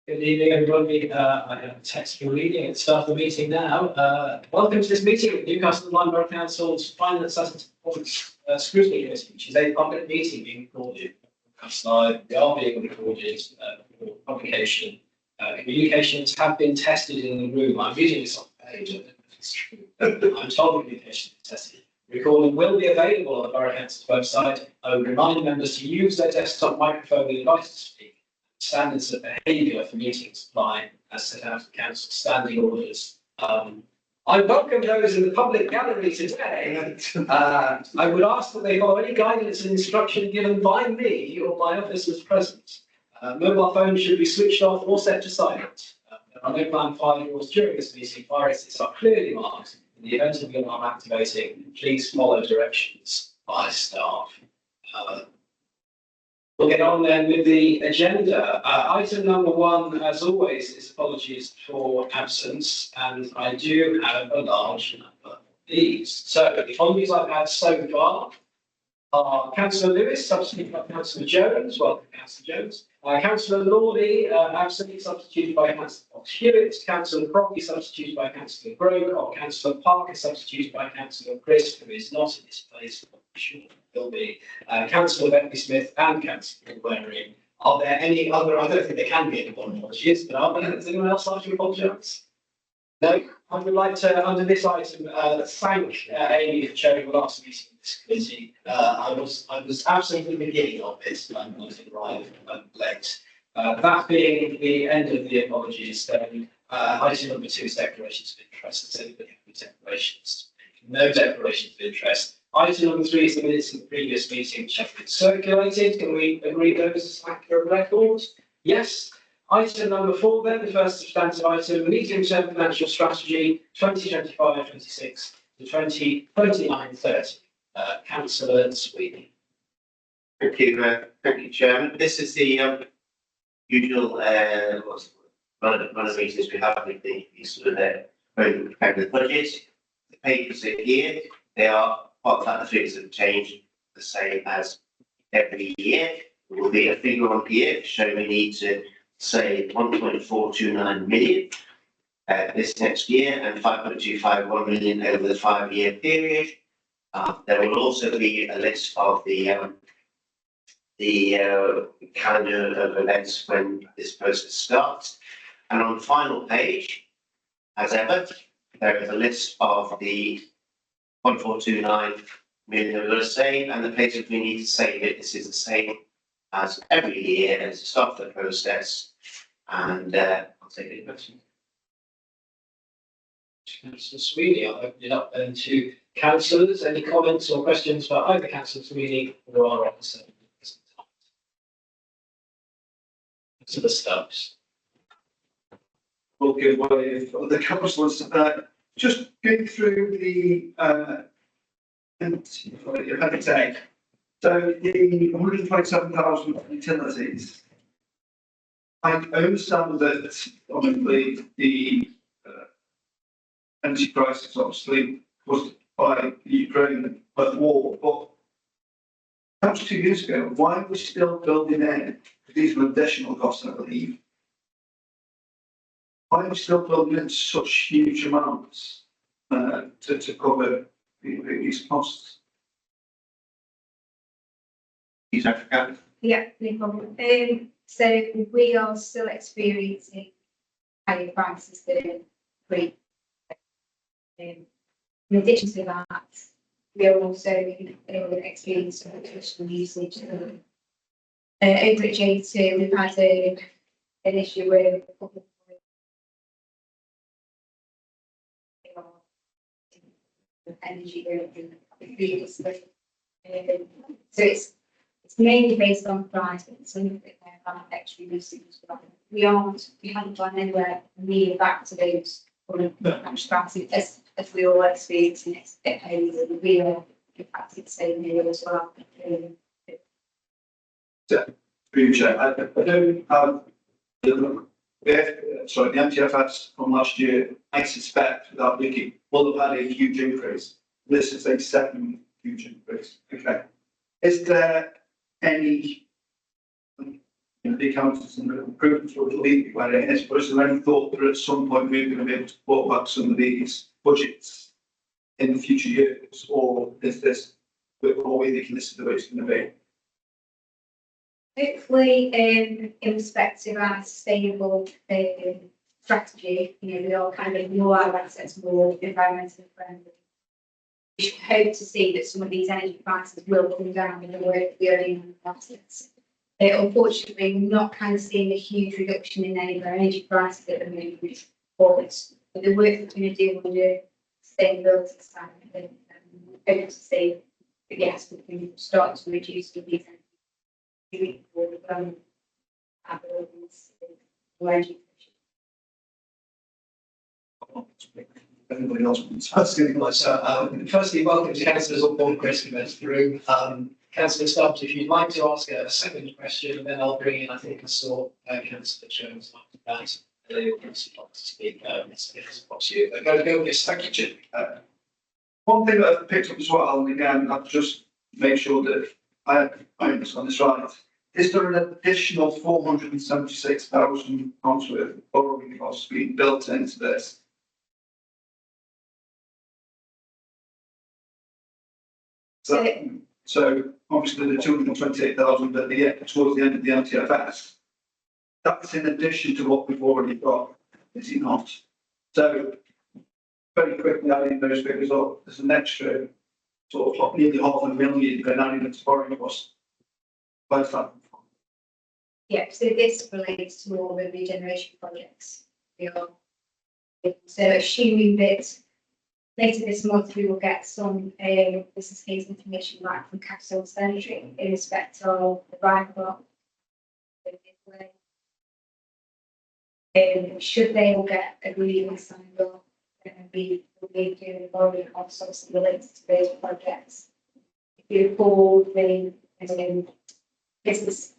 Good evening, everybody. I have a text for reading at the start of the meeting now. Welcome to this meeting of Newcastle Lyme Borough Council's Finance and Performance Scrutiny Committee, which is a public meeting being recorded. We are being recorded for publication. Communications have been tested in the room. I'm reading this off the page. I don't know if it's true. I'm told communication has been tested. Recording will be available on the Borough Council's website. I would remind members to use their desktop microphone when invited to speak. Standards of behaviour for meetings apply as set out in Council standing orders. I welcome those in the public gallery today. I would ask that they follow any guidance and instruction given by me or my officers present. Mobile phones should be switched off or set to silent. There are no planned fire drills during this meeting. Fire exits are clearly marked. In the event of alarm activating, please follow directions by staff. We'll get on then with the agenda. Item number 1, as always, is apologies for absence, and I do have a large number of these. So the apologies I've had so far are Councillor Lewis, substituted by Councillor Jones. Welcome, Councillor Jones. Councillor Lawley, absently substituted by Councillor Fox-Hewitt. Councillor Crocky, substituted by Councillor Grocock. Councillor Parker, substituted by Councillor Chris, who is not in this place. Sure, will be Councillor Beckley Smith and Councillor Waring. Are there any other? I don't think there can be any more apologies, but are there? Does anyone else like to apologise? No. I would like to, under this item, thank Amy for chairing the last meeting of this committee. I was absent at the beginning of it, and I was arrived late. That being the end of the apologies, then item number 2 is declarations of interest. Does anybody have any declarations? No declarations of interest. Item number 3 is the minutes of the previous meeting, which have been circulated. Can we agree those as accurate records? Yes. Item number 4 then, the first substantive item, medium-term financial strategy 2025-26 to 2029-30. Councillor Sweeney. Thank you, Chairman. This is the usual one of the meetings we have with the sort of the budget. The papers are here. They are. Part of that, the figures have changed the same as every year. There will be a figure on here showing we need to save 1.429 million this next year and 5.251 million over the 5-year period. There will also be a list of the calendar of events when this process starts. And on the final page, as ever, there is a list of the 1.429 million that we're going to save, and the places we need to save it. This is the same as every year as the start of the process. And I'll take any questions. Councillor Sweeney, I'll open it up then to councillors. Any comments or questions for either Councillor Sweeney or our officer? Councillor Stubbs. We'll give way for the councillors. Just going through the appendix A. So the 127,000 utilities. I understand that obviously the energy crisis obviously caused by the Ukraine war, but that was 2 years ago. Why are we still building in? Because these are additional costs, I believe. Why are we still building in such huge amounts to cover these costs? Yeah, no problem. So we are still experiencing higher prices than pre. In addition to that, we are also experiencing additional usage. Over at J2, we've had an issue with energy previously. So it's mainly based on price, but it's something that there are extra usage as well. We haven't gone anywhere near back to those strategy as we all experience in it. We are impacted the same here as well. Future. I don't have the MTFS from last year. I suspect without looking will have had a huge increase. This is a second huge increase. Okay. Is there any of the accountants and the recruitment will leave it where it is, but is there any thought that at some point we're going to be able to put back some of these budgets in the future years, or is this, or we thinking this is the way it's going to be? Hopefully, in respect of our sustainable strategy, we all kind of know our assets more environmentally friendly. We should hope to see that some of these energy prices will come down in the work we are doing on the assets. Unfortunately, we're not kind of seeing a huge reduction in any of our energy prices at the moment, but the work that we're going to do on the sustainability side, hope to see that yes, we can start to reduce some of these energy Anybody else wants to ask anything? Firstly, welcome to councillors on board, Chris, who went through. Councillor Stubbs, if you'd like to ask a second question, then I'll bring in, I think I saw Councillor Jones after that. They will obviously like to speak. It's up to you. Go, yes, thank you, Jim. One thing that I've picked up as well, and again, I've just made sure that I understand this right. Is there an additional £476,000 worth of borrowing costs being built into this? So obviously the 228,000 at the end, towards the end of the MTFS, that's in addition to what we've already got, is it not? So very quickly adding those figures up, there's an extra sort of nearly £500,000 going added into borrowing costs. Both that. Yeah, so this relates to all the regeneration projects. So assuming that later this month we will get some business case information back from Capital Cemetery in respect of the Borough. Should they all get agreed and signed off, then we will be doing borrowing costs obviously related to those projects. If you recall the business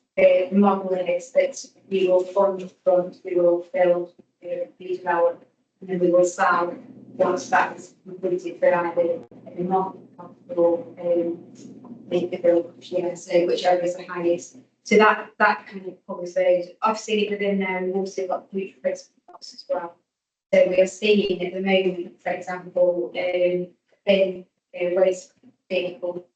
model is that we will fund up front, we will build, redevelop, and then we will sell once that is completed for either a non-comfortable make the build, so whichever is the highest. So that kind of covers those. Obviously within there we've also got future principal costs as well. So we are seeing at the moment, for example, waste vehicle.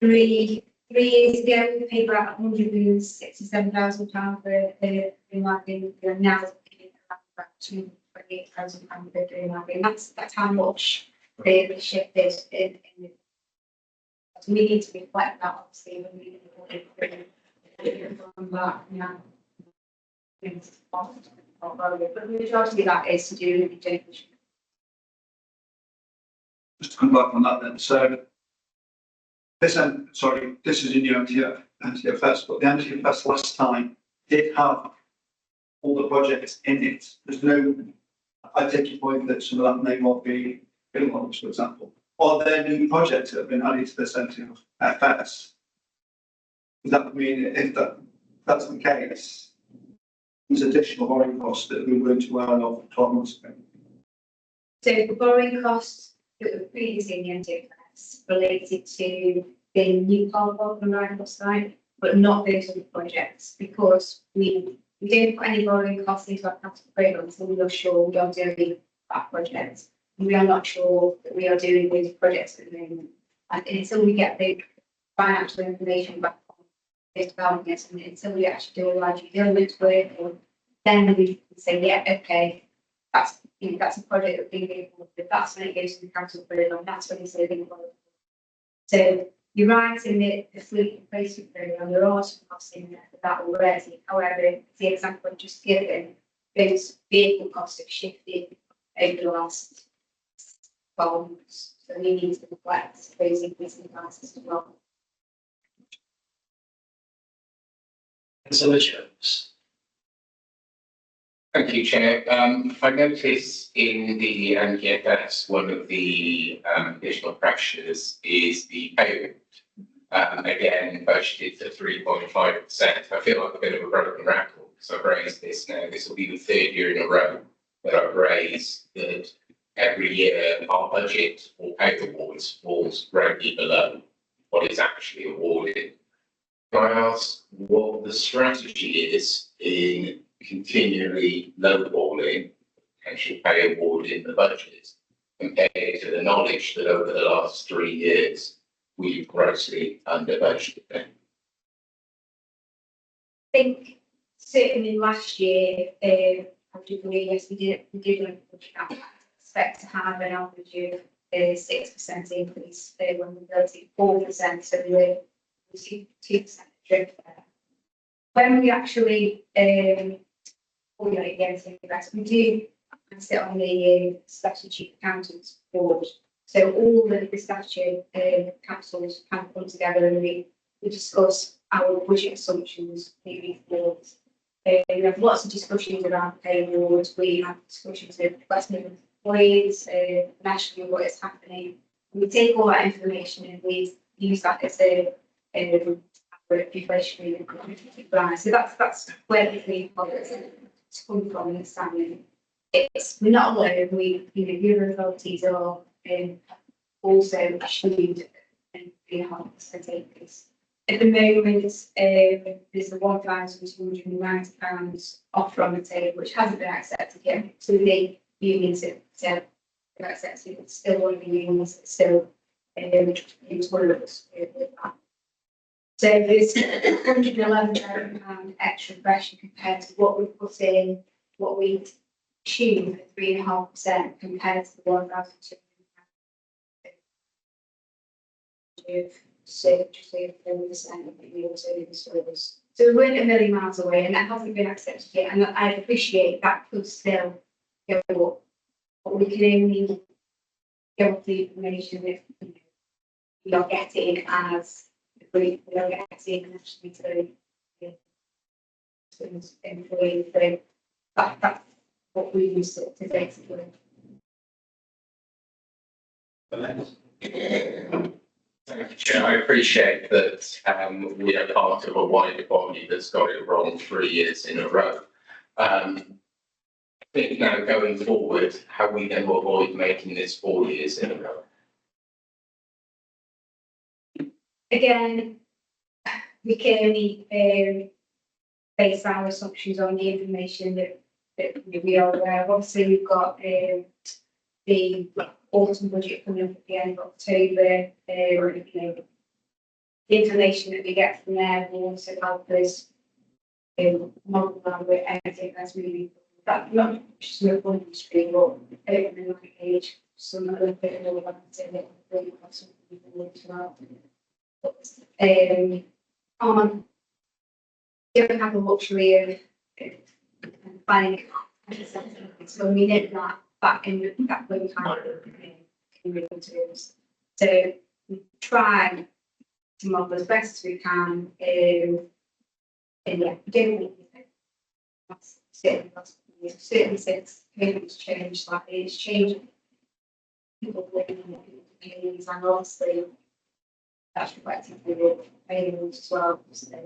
Three years ago, we paid about £167,000 for the marketing. We are now paying about £228,000 for the marketing. That's how much the shift is in the. So we need to reflect that obviously when we from that now. But the majority of that is to do with regeneration. Just to come back on that then, so this is a new MTFS, but the MTFS last time did have all the projects in it. There's no, I take your point that some of that may well be ones, for example. Are there new projects that have been added to this MTFS? Does that mean if that's the case, there's additional borrowing costs that we weren't aware of 12 months ago? So the borrowing costs that were previously in the MTFS related to the Newcastle and Lyme site, but not those other projects, because we don't put any borrowing costs into our capital program until we are sure we are doing that project. And we are not sure that we are doing those projects at the moment. And until we get the financial information back on those developments, and until we actually do a large due diligence work, then we can say, yeah, okay, that's a project that we're being able to, that's when it goes to the capital program, that's when it's living. So you're right in the fleet replacement program, there are some costs in there for that already. However, the example I've just given, those vehicle costs have shifted over the last 12 months. So we need to reflect those increasing prices as well. Councillor Jones. Thank you, Chair. I noticed in the MTFS, one of the additional pressures is the payment. Again, budgeted for 3.5%. I feel like a bit of a broken record. So I've raised this now. This will be the third year in a row that I've raised that every year our budget for pay awards falls greatly below what is actually awarded. Can I ask what the strategy is in continually lowballing potential pay award in the budget compared to the knowledge that over the last 3 years we've grossly under budgeted? I think certainly last year, I would agree, yes, we did expect to have an average of 6% increase when we built it 4%, so we were 2% drift there. When we actually formulate the anything investment, we do sit on the statutory accountants board. So all the statutory councils kind of come together and we discuss our budget assumptions moving forward. We have lots of discussions around pay awards. We have discussions with West Midlands employees, nationally what is happening. We take all that information and we use that as a inflationary rise. So that's where the three policies come from. Understanding we're not alone. Bureau authorities are also assumed and 3.5% increase. At the moment, there's the £1,290 offer on the table, which hasn't been accepted yet. So the unions have accepted. It's still one of the unions that's still it's one of us with that. So there's £111 extra pressure compared to what we've put in, what we achieved at 3.5% compared to the 1,200. So just say 4% of the alternative service. So we weren't a million miles away, and that hasn't been accepted yet. And I appreciate that could still go up, but we can only go off the information that we are getting as we are getting nationally to employees. So that's what we use to basically. Thank you, Chair. I appreciate that we are part of a wider body that's got it wrong 3 years in a row. I think now going forward, how are we going to avoid making this 4 years in a row? Again, we can only base our assumptions on the information that we are aware of. Obviously, we've got the autumn budget coming up at the end of October. The information that we get from there will also help us model around with anything that's moving. That's not just a one stream, but over the age, some a little bit more about it. Really have something we can look at. You don't have the luxury of finding so we did that back in that way time in real terms. So we try to model as best as we can, and yeah, we don't really think that's certainly since payments changed, like it's changed. People living in payments and obviously that's reflected in the payments as well. So.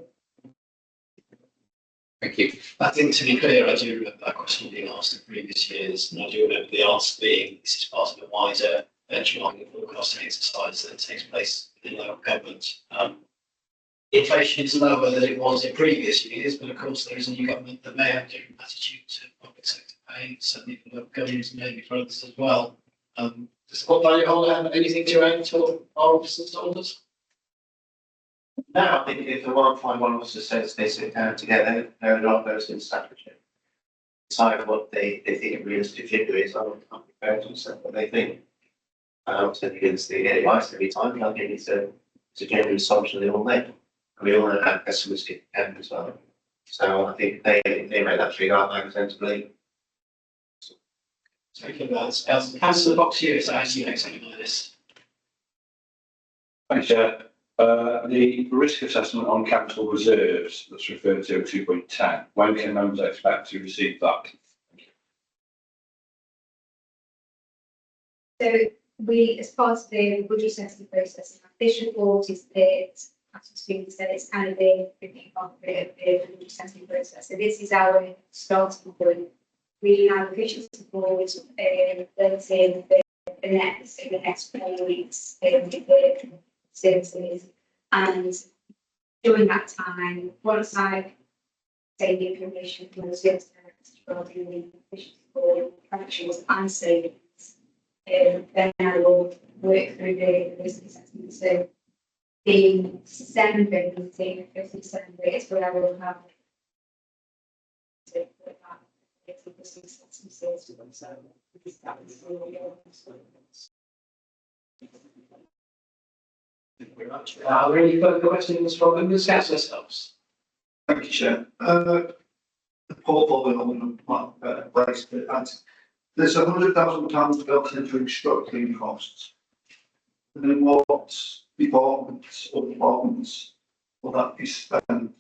Thank you. I think to be clear, I do remember that question being asked in previous years, and I do remember the answer being this is part of a wider benchmarking forecasting exercise that takes place within local government. Inflation is lower than it was in previous years, but of course there is a new government that may have a different attitude to public sector pay, certainly for local governments and maybe for others as well. Does the portfolio holder have anything to add to our officers told us? No, I think if the 151 officer says they sit down together, they're not those in statutory. Decide what they think a realistic figure is. I'm prepared to accept what they think. So because they get advice every time, I think it's a genuine assumption they all make. And we all know how pessimistic it can be as well. So I think they make that figure up sensibly. Thank you, Councillor Box, you, it's actually next on my list. Thanks, Chair. The risk assessment on capital reserves that's referred to 2.10, when can members expect to receive that? So we, as part of the budget assessment process, this report is that, as Stephen said, it's kind of the budget assessment process. So this is our starting point. We have vision support, let's say the next 4 weeks, services, and during that time, once I take the information from the sales director regarding the efficiency for actions and savings, then I will work through the risk assessment. So the December meeting, 5th of December, is where I will have to put that into the some sales to them. So that was really Thank you very much. Are there any further questions from members? Councillor Stubbs. Thank you, Chair. The portfolio on the place, but there's £100,000 built into restructuring costs. And then what departments will that be spent?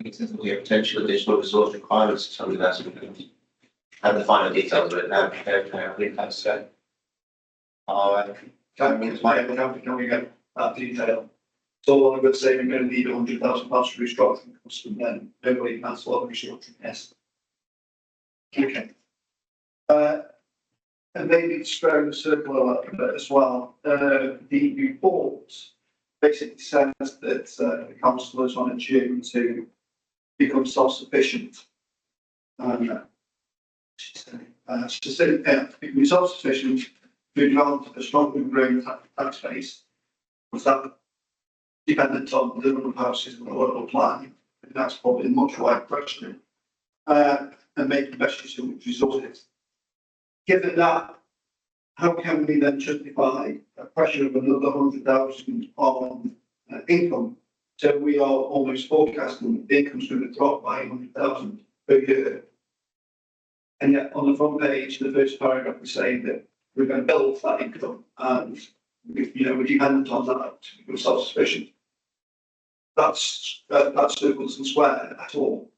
There's will be a potential additional resource requirements, something that's going to have the final details of it now. I think that's Can we get that detail? So I'm going to say we're going to need £100,000 for restructuring costs, and then nobody can answer what the restructuring is. Okay. And maybe to square the circle a little bit as well. The report basically says that the councillors on a journey to become self-sufficient. To say becoming self-sufficient to develop a strong and growing tax base. Was that dependent on the number of houses in the local plan? And that's probably a much wider question. And making the best use of resources. Given that, how can we then justify a pressure of another 100,000 on income? So we are almost forecasting the income's going to drop by 100,000 per year. And yet on the front page, the first paragraph, we say that we're going to build that income and we're dependent on that to become self-sufficient. That's circles and square at all.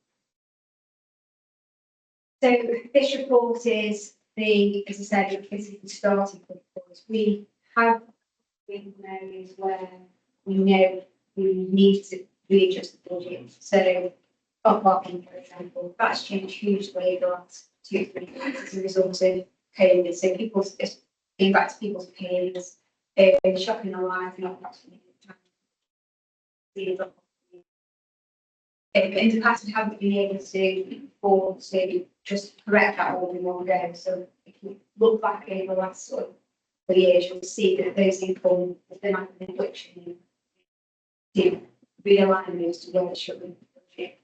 So this report is as I said, this is the starting point for us. We have areas where we know we need to readjust the budget. So car parking, for example, that's changed hugely in the last 2-3 years as a result of COVID. So people's going back to people's payments, shopping online, not actually in the past we haven't been able to afford to just correct that all in one go. So if you look back over the last sort of years, you'll see that those income has been like an inflection to realign those to where they should be.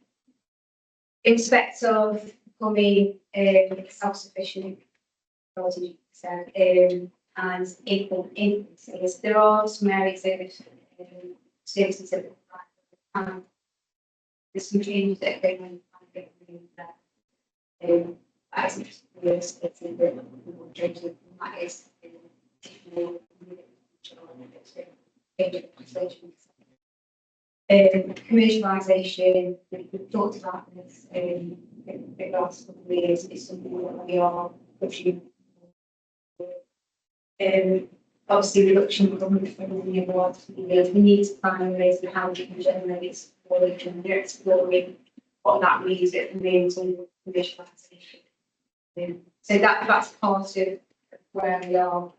In respect of becoming self-sufficient, as you said, and income increases, there are some areas of services that there's some changes that are going on as it's in the changing that is commercialisation, we've talked about this in the last couple of years, is something that we are pushing. Obviously, reduction of government funding in the last few years, we need to find ways of how we can generate knowledge, and we're exploring what that means in commercialisation. So that's part of where we are.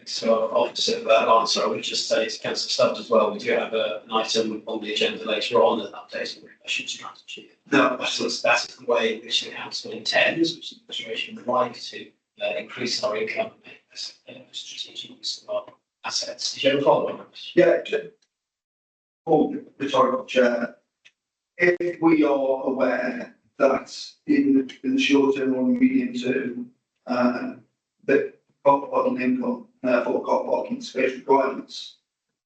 So opposite of that answer, I would just say to Councillor Stubbs as well, we do have an item on the agenda later on, an updating profession strategy. No, that is the way in which the council intends, which the administration would like to increase our income and make strategic use of our assets. Did you have a follow-up? Yeah, rhetorical chair. If we are aware that in the short term or medium term, that car parking income, therefore car parking space requirements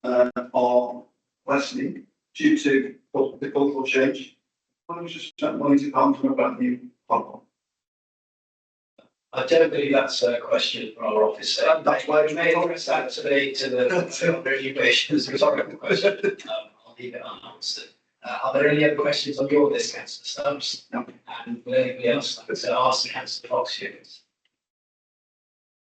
are lessening due to the cultural change, why don't we just spend money to come from a brand new car park? I don't believe that's a question for our office. That's why we may address that to the education as a rhetorical question. I'll leave it unanswered. Are there any other questions on your list, Councillor Stubbs? No. And will anybody else like to ask Councillor Fox?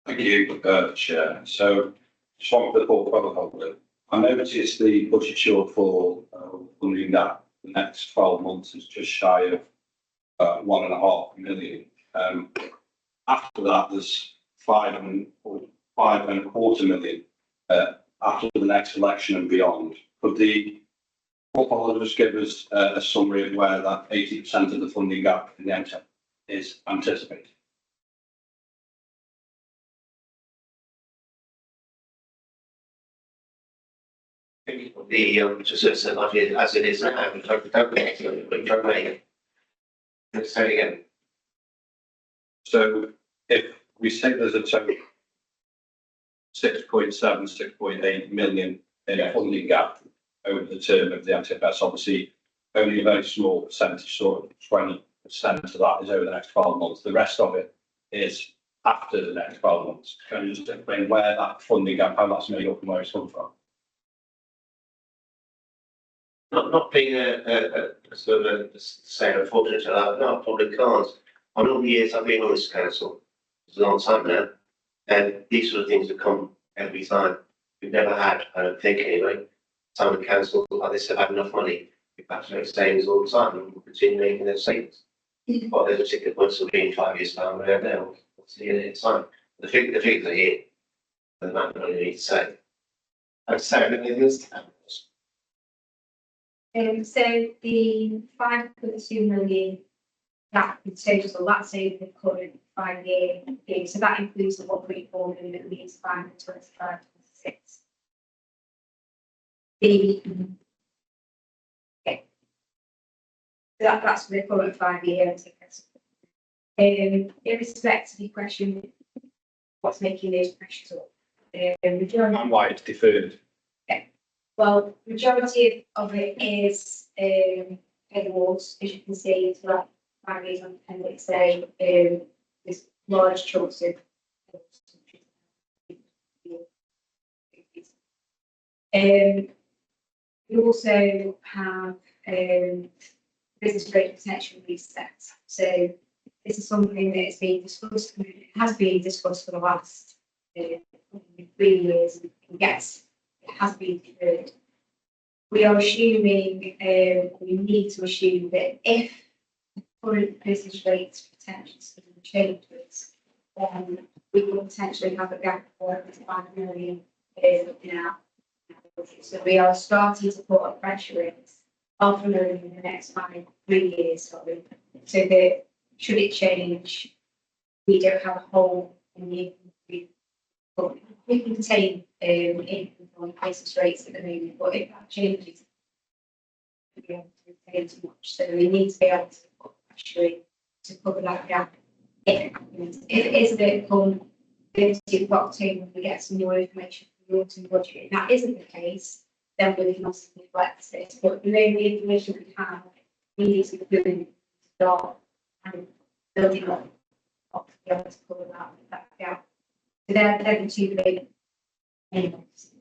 Thank you, Chair. So, just one for the portfolio holder. I noticed the budget shortfall funding that the next 12 months is just shy of 1.5 million. After that, there's 5.25 million after the next election and beyond. Could the portfolio just give us a summary of where that 80% of the funding gap in the MTEP is anticipated? The just as it is now, we don't make it. Let's say again. So if we say there's a total 6.7, 6.8 million in a funding gap over the term of the MTFS, obviously only a very small percentage, sort of 20% of that is over the next 12 months. The rest of it is after the next 12 months. Can you just explain where that funding gap, how that's made up and where it's come from? Not being a sort of say unfortunate to that, no, I probably can't. On all the years I've been on this council, it's a long time now, and these sort of things have come every time. We've never had, I don't think anyway, time the council like this have had enough money. We've had to make savings all the time and we'll continue making those savings. But there's particular points will be in 5 years' time, I don't know, we'll see it in time. The figures are here, the amount of money we need to say. I'd say anything in this town. So the 5.2 million that in total, that's over the current 5-year period. So that includes the 1.4 million that leaves 5.25, 26. That's for the current 5-year. In respect to the question, what's making those pressures up? And why it's deferred? Well, majority of it is awards, as you can see, it's like 5 years on appendix A, there's large chunks of we also have business rate protection resets. So this is something that has been discussed, has been discussed for the last 3 years, and yes, it has been deferred. We are assuming, we need to assume that if the current business rates potentially changes, then we will potentially have a gap of 5 million now. So we are starting to put a pressure in 500 million in the next 3 years, sorry. So that should it change, we don't have a hole in the we can contain income on basis rates at the moment, but if that changes, we'll be able to retain too much. So we need to be able to put pressure in to cover that gap if it happens. If it is a bit come 30th of October, we get some more information from the autumn budget, and that isn't the case, then we can also reflect this. But the only information we have, we need to be start and building up to be able to cover that gap. So they're the two big elements.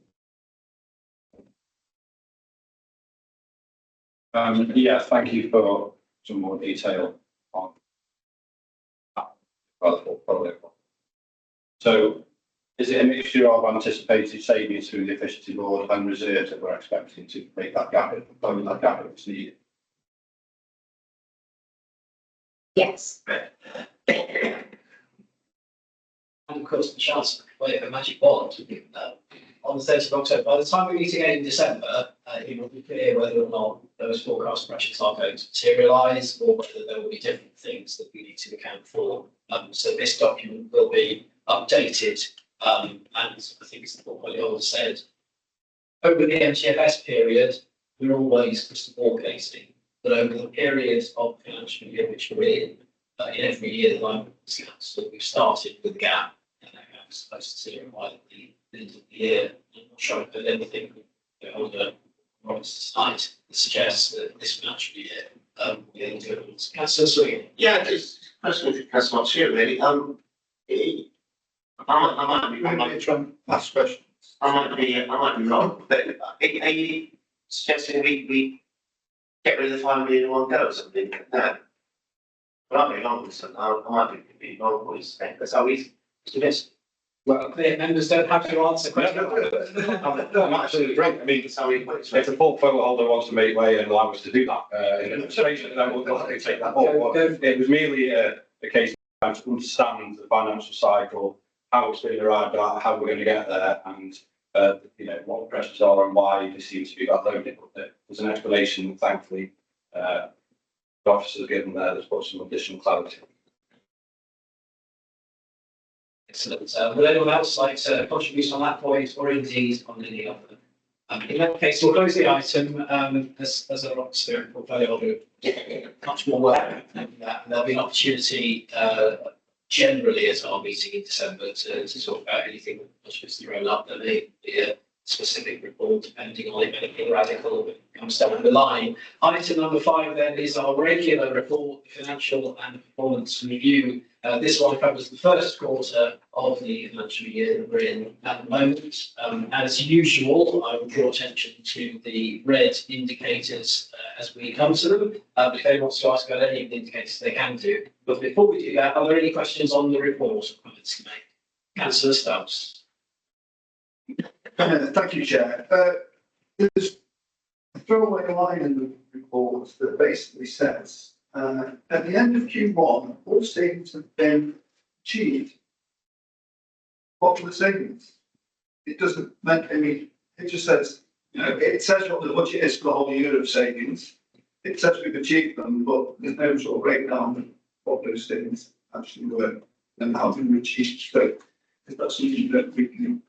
Yeah, thank you for some more detail on that. So, is it a mixture of anticipated savings through the efficiency board and reserves that we're expecting to make that gap, close that gap if it's needed? Yes. And of course, the chance wave a magic wand on the 30th of October. By the time we meet again in December, it will be clear whether or not those forecast pressures are going to materialise or whether there will be different things that we need to account for. So this document will be updated, and I think it's what Holly said. Over the MTFS period, we're always crystal ball gazing, but over the period of the financial year which we're in every year that I'm council, we've started with the gap. I'm supposed to see it by the end of the year. I'm not sure if there's anything older tonight that suggests that this financial year we're going to do it. Councillor Swing. Yeah, just personally, that's not true, really. I might be Try and ask questions. I might be wrong, but are you suggesting we get rid of the 5 million in one go or something like that? I might be wrong with something. I might be wrong with what you're saying. That's how we suggest. Well, the members don't have to answer questions. I'm actually great. I mean, if a portfolio holder wants to make way and allow us to do that, in an illustration, then we'll gladly take that on. It was merely a case of to understand the financial cycle, how it's been arrived at, how we're going to get there, and you know, what the pressures are and why they seem to be that loaded. But there's an explanation, thankfully, the officers given there that's put some additional clarity. Excellent. Would anyone else like to contribute on that point, or indeed on any other? In that case, we'll close the item. As an officer and portfolio holder, much more work than that. There'll be an opportunity generally at our meeting in December to talk about anything that was thrown up. There may be a specific report depending on if anything radical comes down the line. Item number 5 then is our regular report, financial and performance review. This one covers the first quarter of the financial year that we're in at the moment. As usual, I will draw attention to the red indicators as we come to them. If anyone wants to ask about any of the indicators, they can do. But before we do that, are there any questions on the report or comments to make? Councillor Stubbs. Thank you, Chair. There's a throwaway line in the report that basically says, at the end of Q1, all savings have been achieved. What were the savings? It doesn't make any, it just says, you know, it says what the budget is for the whole year of savings. It says we've achieved them, but there's no sort of breakdown of what those things actually were and how they were achieved. So if that's something that we can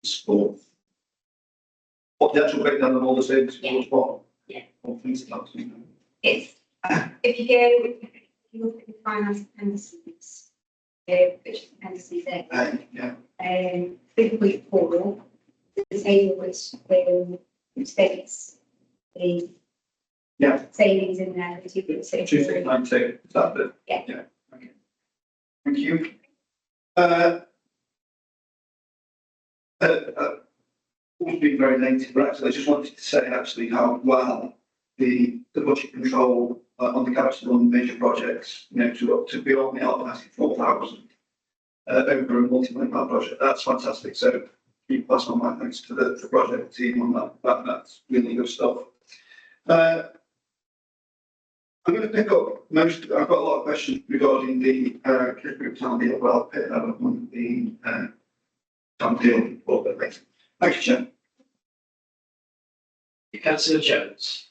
explore. What the actual breakdown of all the savings was, what? Yeah. What things like that. It's, if you look at the finance appendices, which appendices there, Yeah. 3.4, the table which states the savings in there, the 2.6. 2692, is that the? Yeah. Okay. Thank you. It's been very negative, but actually I just wanted to say actually how well the budget control on the capital and major projects, you know, to be on the allocated 4,000 over a multi-million pound project. That's fantastic. So keep pass on my thanks to the project team on that. That's really good stuff. I'm going to pick up I've got a lot of questions regarding the group town deal, but I'll pick that up on the town deal. Thank you, Chair. Councillor Jones.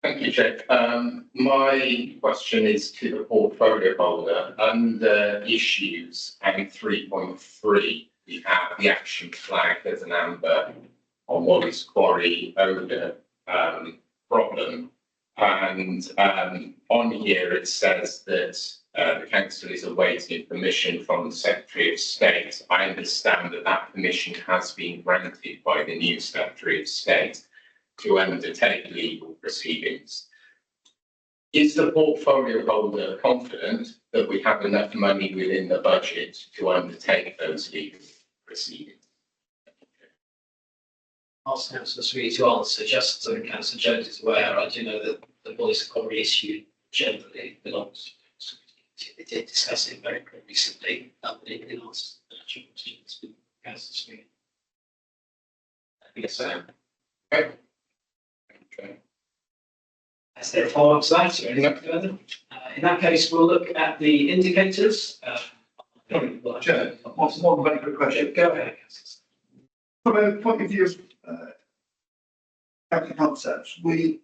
Thank you, Chair. My question is to the portfolio holder. Under issues and 3.3, we have the action flagged as an amber on Wallace Quarry odour problem. And on here it says that the council is awaiting permission from the Secretary of State. I understand that that permission has been granted by the new Secretary of State to undertake legal proceedings. Is the portfolio holder confident that we have enough money within the budget to undertake those legal proceedings? Ask Councillor Sweet to answer, just so Councillor Jones is aware. I do know that the Wallace Quarry issue generally belongs to they did discuss it very recently. It did ask actual questions with Councillor Sweet. Yes, sir. Okay. Is there a follow-up to that or anything further? In that case, we'll look at the indicators. Chair, one very quick question. Go ahead. From a point of view of capital concepts, we're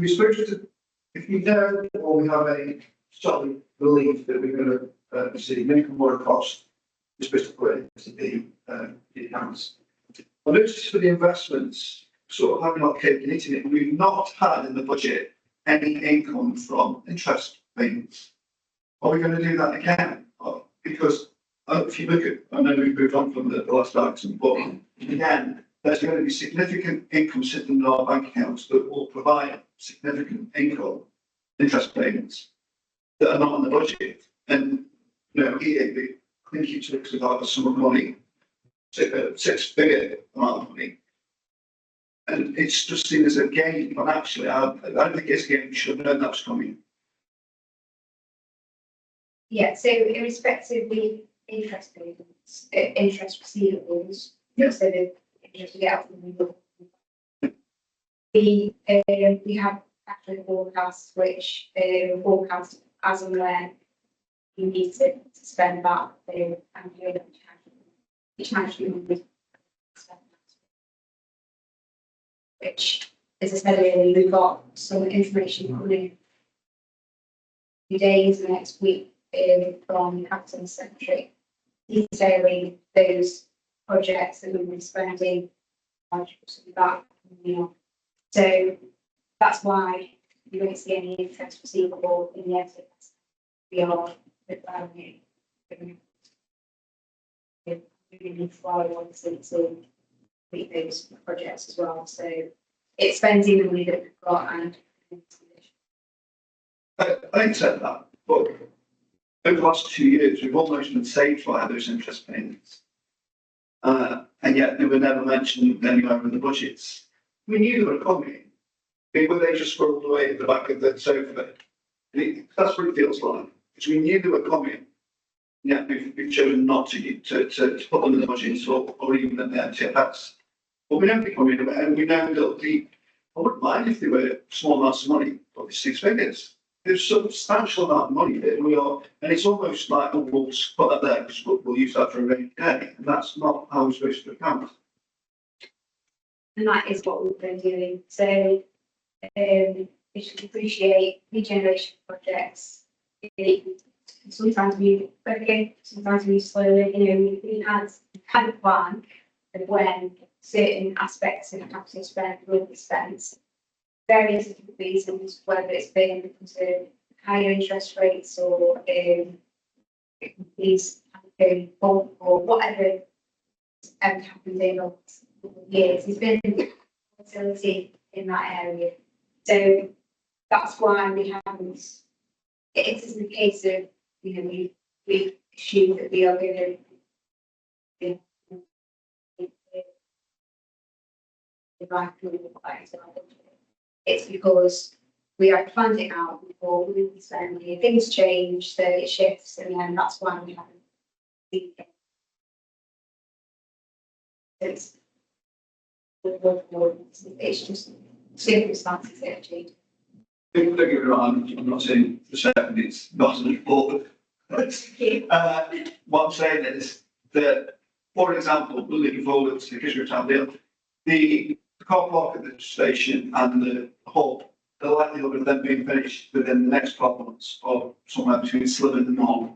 supposed to, if we know or we have a solid belief that we're going to receive minimum more cost, we're supposed to put it into the accounts. I noticed for the investments, sort of having our cake and eating it, we've not had in the budget any income from interest payments. Are we going to do that again? Because if you look at, I know we've moved on from the last item, but again, there's going to be significant income sitting in our bank accounts that will provide significant income, interest payments that are not in the budget. And, you know, here, I think you talked about a sum of money, six-figure amount of money. And it's just seen as a gain, but actually, I don't think it's a gain. We should have known that was coming. Yeah, so irrespectively, interest payments, interest receivables, so the interest we get out from the we have actually forecasts which forecast as and when you need to spend that and each actually would spend that. Which, as I said earlier, we've got some information coming few days, the next week, from the Capital Secretary, detailing those projects that we've been spending that, you know. So that's why you won't see any interest receivable in the evidence. We are moving forward, obviously, to meet those projects as well. So it's spending the money that we've got and I accept that, but over the last 2 years, we've almost been saved via those interest payments. And yet they were never mentioned anywhere in the budgets. We knew they were coming. Were they just squirreled away at the back of the sofa? That's what it feels like, because we knew they were coming. Yeah, we've chosen not to put them in the budgets or even in the MTFS. But we know they're coming, and we know that I wouldn't mind if they were small amounts of money, but it's 6 figures. There's a substantial amount of money that we are, and it's almost like, oh, we'll just put that there because we'll use that for a rainy day, and that's not how we're supposed to account. and that is what we've been doing. So, we should appreciate regeneration projects. Sometimes we quickly, sometimes we slowly. You know, we had a plan of when certain aspects of capital spend will be spent. Various different reasons, whether it's been because of higher interest rates or these or whatever happened in the last couple of years. There's been volatility in that area. So that's why we haven't, it isn't a case of, you know, we assume that we are going to it's because we have planned it out before we spend here. Things change, so it shifts, and then that's why we haven't seen it. It's just circumstances that have changed. Don't get me wrong, I'm not saying for certain it's not an important. What I'm saying is that, for example, we're looking forward to the Kisher Town deal. The car park at the station and the hub, the likelihood of them being finished within the next 12 months or somewhere between Sliven and North.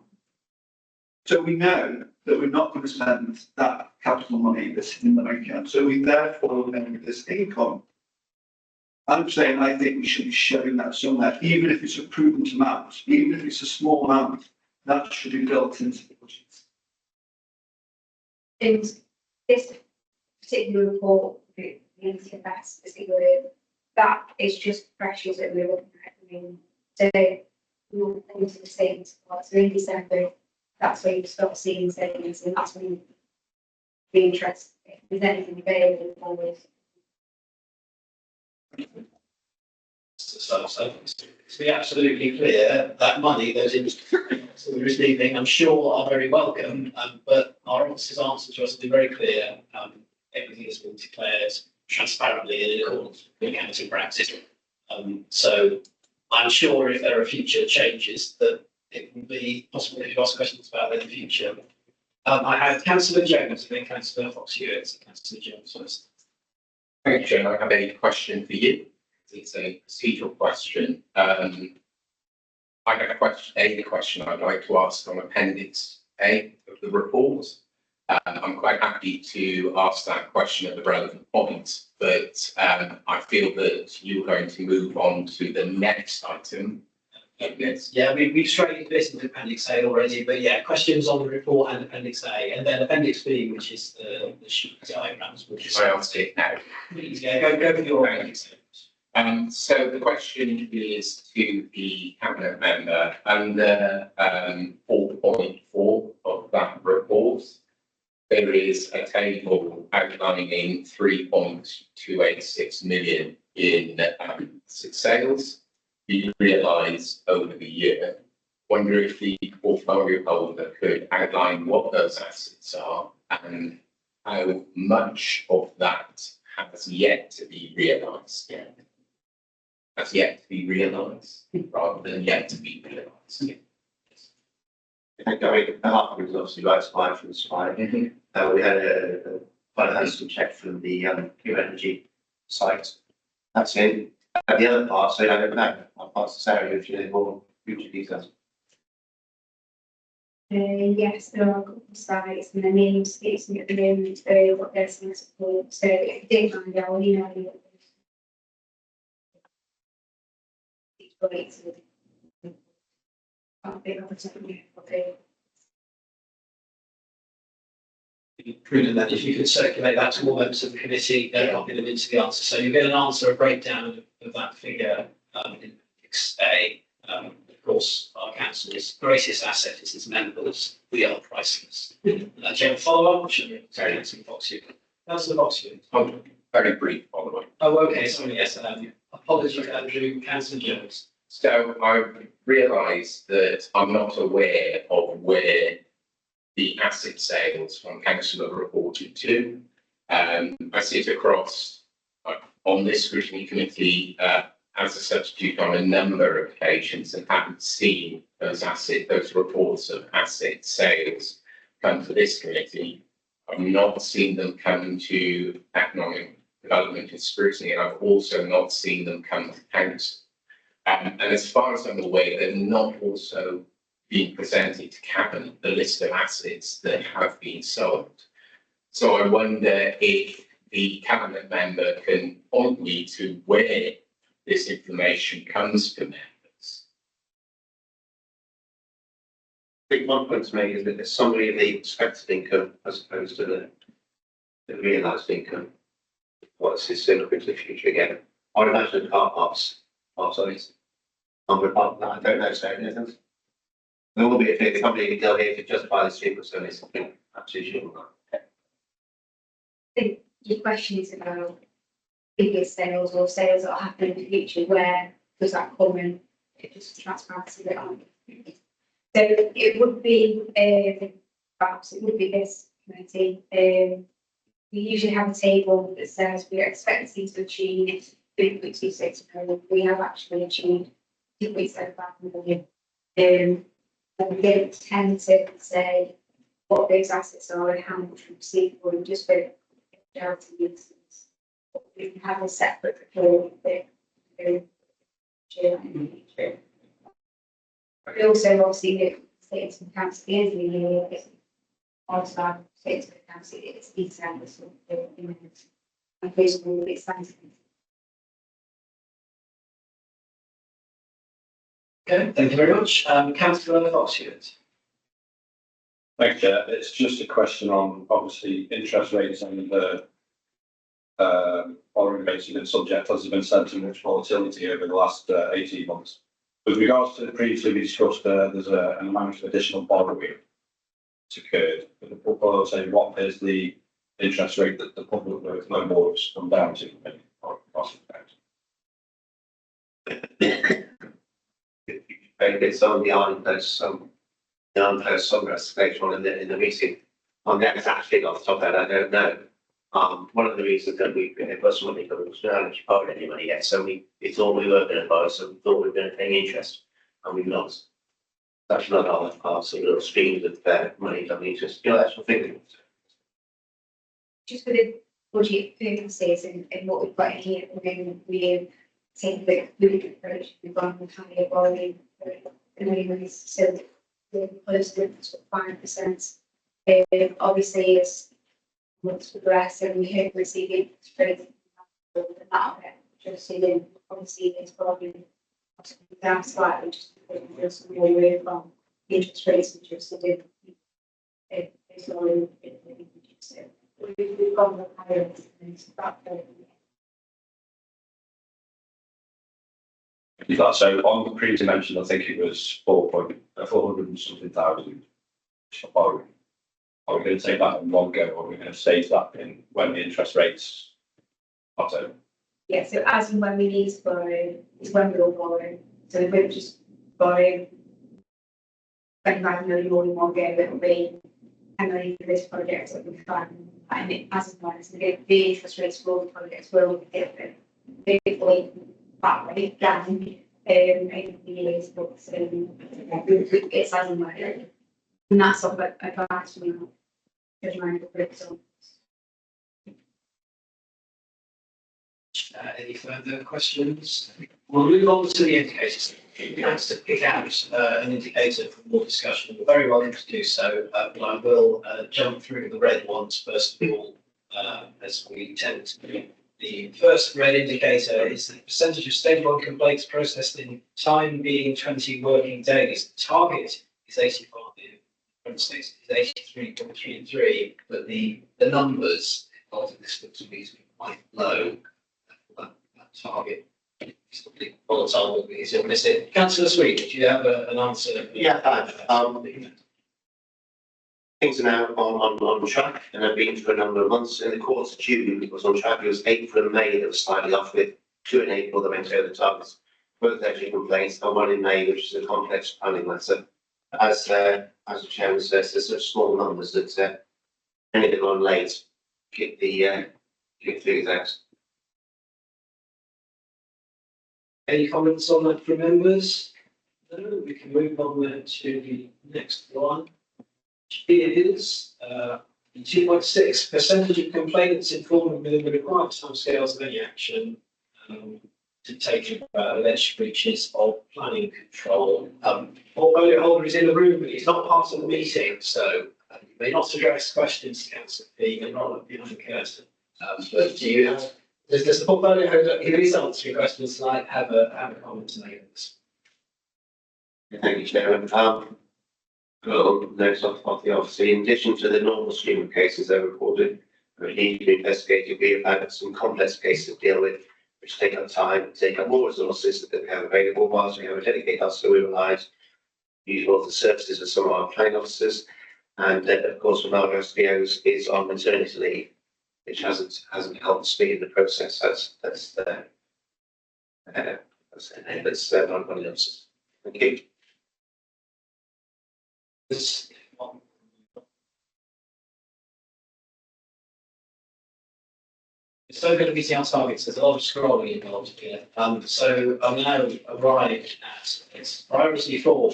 So we know that we're not going to spend that capital money that's in the bank account. So we therefore know this income. I'm saying I think we should be showing that somewhere, even if it's a prudent amount, even if it's a small amount, that should be built into the budget. And this particular report, the NTFS particular, that is just pressures that we're looking at. I mean, so we'll into the savings part. So in December, that's when you start seeing savings, and that's when you be interested if there's anything available for it. So to be absolutely clear, that money, those industries we're receiving, I'm sure are very welcome, but our officer's answer to us has been very clear. Everything has been declared transparently and in accordance with accounting practice. So I'm sure if there are future changes that it will be possible if you ask questions about that in the future. I have Councillor Jones and then Councillor Fox-Hewitt. Councillor Jones first. Thank you, Chair. I have a question for you. It's a procedural question. I have a question I'd like to ask on Appendix A of the report. I'm quite happy to ask that question at the relevant point, but I feel that you're going to move on to the next item. Yeah, we've straightened this into Appendix A already, but yeah, questions on the report and Appendix A, and then Appendix B, which is the sheet diagrams. Which is I ask it now. Please, yeah, go for your Appendix A. So the question is to the cabinet member under 4.4 of that report. There is a table outlining 3.286 million in sales. You realise over the year. Wonder if the portfolio holder could outline what those assets are and how much of that has yet to be realised. Has yet to be realised, rather than yet to be realised. I think the half was obviously right supply from the supply. We had a quite a handsome check from the pure energy site. That's it. And the other part, so I don't know, I'll pass to Sarah if you know more future details. Yes, there are a couple of sites and their names skating at the moment, what they're seeing support. So if you did find out, you know, it's great. Can't be able to Prudent that if you could circulate that to all members of the committee, copy them into the answer. So you get an answer, a breakdown of that figure in Appendix A. Of course, our council's greatest asset is its members. We are priceless. General follow-up, sorry, Councillor Foxhew. Councillor Foxhew. Oh, very brief, by the way. Oh, okay, sorry, yes, apologies, Andrew. Councillor Jones. So I realised that I'm not aware of where the asset sales from council are reported to. I sit across on this scrutiny committee as a substitute on a number of occasions and haven't seen those reports of asset sales come to this committee. I've not seen them come to economic development and scrutiny, and I've also not seen them come to council. And as far as I'm aware, they're not also being presented to cabinet, the list of assets that have been sold. So I wonder if the cabinet member can point me to where this information comes to members. I think one point to make is that there's summary of the expected income as opposed to the realised income. What's this look into the future again? I would imagine car parks, sites. I don't know, so anything. There will be a figure, company can go here to justify this cheaper service, I think, absolutely sure. I think your question is about previous sales or sales that will happen in the future, where does that come in? Just transparency that on. So it would be, perhaps it would be this committee. We usually have a table that says we are expecting to achieve 3.26 million. We have actually achieved 2.75 million. We don't tend to say what those assets are and how much we receive for them, just for charity uses. We can have a separate report that we also obviously statements from council at the end of the year. Also, statements from council, it's detailed, so and basically it's scientific. Okay, thank you very much. Councillor Foxhew. Thanks, Chair. It's just a question on obviously interest rates and borrowing rates have been subject, as has been said, to much volatility over the last 18 months. With regards to the previously discussed, there's an amount of additional borrowing that's occurred. But the proposal saying what is the interest rate that the public loan board has come down to? Very good. So the unpost some later on in the meeting. On the exact figure off the top of that, I don't know. One of the reasons that we put some money because we haven't actually borrowed any money yet. So we thought we were going to borrow, so we thought we were going to pay interest, and we've not. That's not our sort of streams of money that we interest. You know, that's what figure. Just for the budget purposes and what we've got in here at the moment, we're taking the fluid approach. We've gone with higher borrowing anyways, so we're close to 5%. Obviously, as months progress and we hope we're seeing straight that just seeing obviously it's probably down slightly just because we're some more away from the interest rates which are still in so we've gone with higher and about So on the previous mentioned, I think it was 400 and something thousand borrowing. Are we going to take that in one go, or are we going to stage that in when the interest rates plateau? yeah, so as and when we need to borrow is when we'll borrow. So we won't just borrow 25 million more in one go, it'll be 10 million for this project, it'll be fine. And it, as and when, so the interest rates for all the projects will be different. Hopefully, that way down, over the years, but, it's as and when. And that's sort of advice we just mind the bricks on. Any further questions? We'll move on to the indicators. If you want to pick out an indicator for more discussion, you're very welcome to do so, but I will jump through the red ones first of all, as we tend to do. The first red indicator is the percentage of stage 1 complaints processed in time being 20 working days. The target is 85, current state is 83.33, but the numbers of this looks to be quite low. That target is probably volatile, but it's still miss it. Councillor Sweet, do you have an answer? Yeah, things are now on track, and I've been for a number of months. In the course of June, it was on track. It was April and May that was slightly off, with 2 in April that went over the targets. Both actually complaints, and 1 in May, which is a complex planning matter. As the chairman says, there's such small numbers that anything on late kick the figures out. Any comments on that from members? No, we can move on then to the next one. It is 2.6 percentage of complainants informed within the required timescales of any action to take alleged breaches of planning control. Portfolio holder is in the room, but he's not part of the meeting, so you may not address questions to Councillor P. You may not be curtain. But do you have? Does the portfolio holder who is answering questions tonight have a comment to make on this? Thank you, Chairman. Notes off the office. In addition to the normal stream of cases that are reported, which need to be investigated, we have had some complex cases to deal with, which take up time, take up more resources that we have available. Whilst we have a dedicated officer, we rely use all the services of some of our planning officers, and of course, one of our SPOs is on maternity leave, which hasn't helped speed the process. That's not one else. Thank you. This it's so good at meeting our targets. There's a lot of scrolling involved here. So I'm now arrived at its priority 4.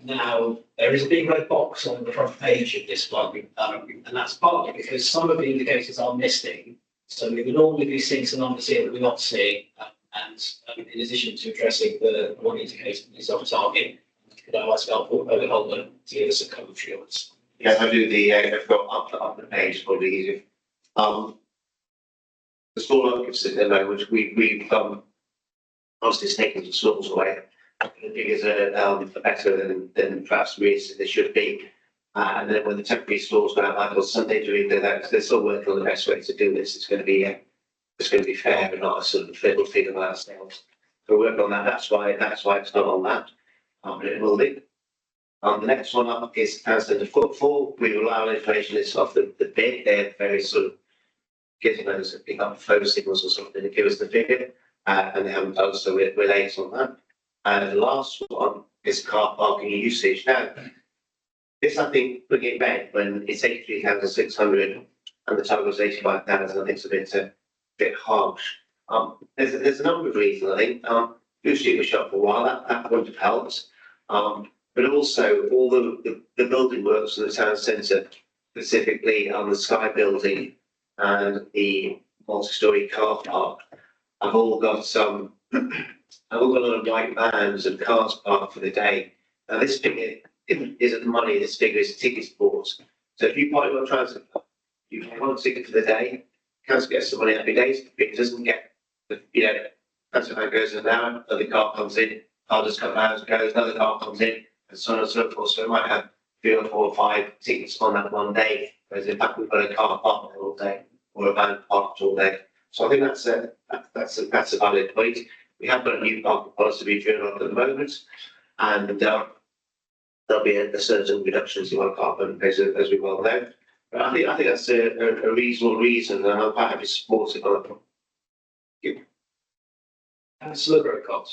Now there is a big red box on the front page of this one, and that's partly because some of the indicators are missing. So we would normally be seeing some numbers here that we're not seeing, and in addition to addressing the one indicator that is off target, could I ask our portfolio holder to give us a commentary on this? Yeah, I do the I've got up the page, probably easier. The store occupancy at the moment, we've obviously taken the stores away. The figures are better than perhaps they should be. And then when the temporary stores go out, like on Sunday during that, they're still working on the best way to do this. It's going to be fair and not a sort of fiddle figure by ourselves. So we're working on that. That's why it's not on that. But it will be. The next one up is transgender footfall. We will allow information that's off the bid. They're very sort of getting those to pick up phone signals or something to give us the figure, and they haven't done so. We're late on that. And the last one is car parking usage. Now, this I think putting it red when it's 83,600 and the target was 85,000. I think it's a bit harsh. There's a number of reasons. I think usually we shop for a while. That wouldn't have helped. But also all the building works in the town centre, specifically on the Sky building and the multi-storey car park, I've all got a lot of white vans and cars parked for the day. Now this figure isn't money, this figure is tickets bought. So if you buy your transit, you pay 1 ticket for the day, council gets some money every day, it doesn't get, transit van goes in an hour, another car comes in, car just comes out, goes, another car comes in, and so on and so forth. So it might have 3 or 4 or 5 tickets on that one day, whereas in fact we've got a car parked all day or a van parked all day. So I think that's a valid point. We have got a new parking policy to be driven on at the moment, and there'll be a certain reduction in our carbon as we well know. But I think that's a reasonable reason, and I'm quite happy to support it. Councillor Brookout.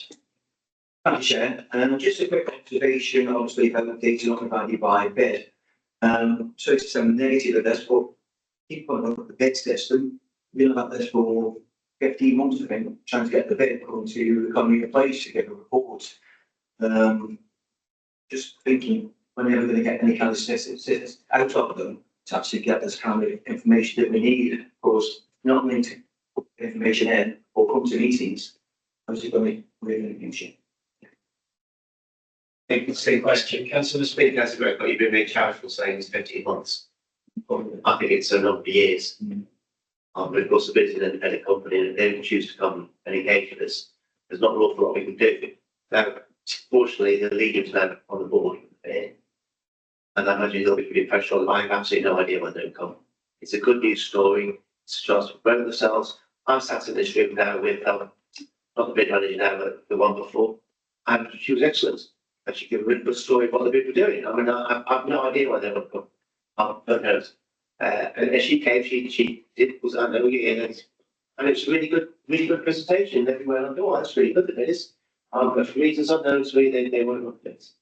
Thank you, Chair. Just a quick observation, obviously, about data not provided by bid. So it's some negative of this, but keep on looking at the bid system. We've been about this for 15 months, I think, trying to get the bid according to the economy of place to get a report. Just thinking, when are we going to get any kind of statistics out of them to actually get this kind of information that we need? Of course, not only to put information in or come to meetings, obviously going to be really information. Interesting question, councillor I think that's great, but you've been really charitable saying it's 15 months. I think it's a number of years. But of course, a bit of an independent company, and they can choose to come and engage with us. There's not an awful lot we can do. Now, fortunately, the leaders now on the board, and I imagine there'll be pretty pressure on them. I have absolutely no idea when they'll come. It's a good news story. It's a chance to promote themselves. I'm sat in this room now with, not the bid manager now, but the one before, and she was excellent. And she gave a really good story of what the bid were doing. I mean, I've no idea when they're going to come. Don't know. And as she came, she did, was I know you, and it's a really good presentation. Everywhere I go, that's really good, it is. But for reasons unknown to me, they weren't good bits.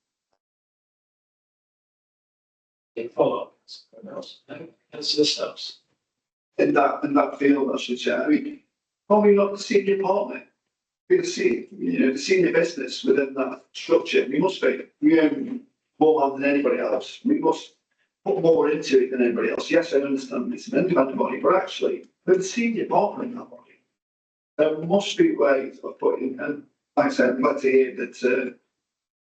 follow-up. No, councillor Stubbs. In that field, I should say. I mean, probably not the senior partner. Be the senior business within that structure. We must be. We own more land than anybody else. We must put more into it than anybody else. Yes, I understand it's an independent body, but actually, we're the senior partner in that body. There must be ways of putting, and like I said, I'm glad to hear that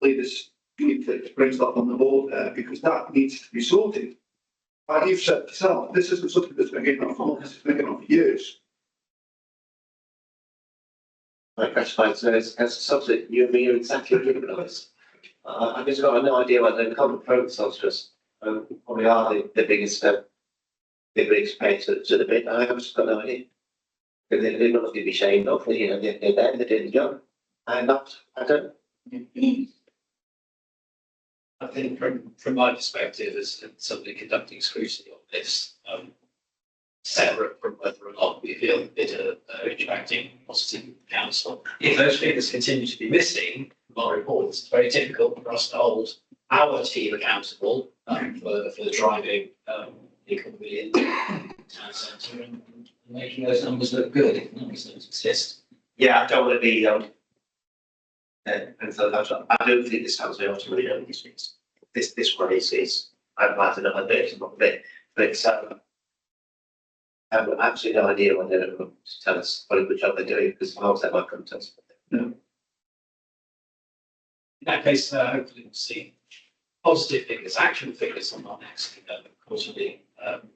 leaders need to bring stuff on the board there, because that needs to be sorted. Like you've said yourself, this isn't something that's been going on for months, it's been going on for years. Right, that's fine. So as a subject, you and me are exactly different on this. I've just got no idea whether they come and promote themselves to us. Probably are the biggest paid to the bid. I have just got no idea. They're not going to be shamed off. You know, they're there, they're doing the job. I don't. I think from my perspective as somebody conducting scrutiny on this, separate from whether or not we feel it attracting positive council, if those figures continue to be missing from our reports, it's very difficult for us to hold our team accountable for driving equally in the town centre and making those numbers look good if numbers don't exist. Yeah, I don't want to be. And so I don't think this sounds very ultimately know these things. This one is I'm glad to know a bit, not a bit, but I have absolutely no idea when they're going to tell us what a good job they're doing, because I was that might come to us. In that case, hopefully we'll see positive figures, actual figures on our next quarterly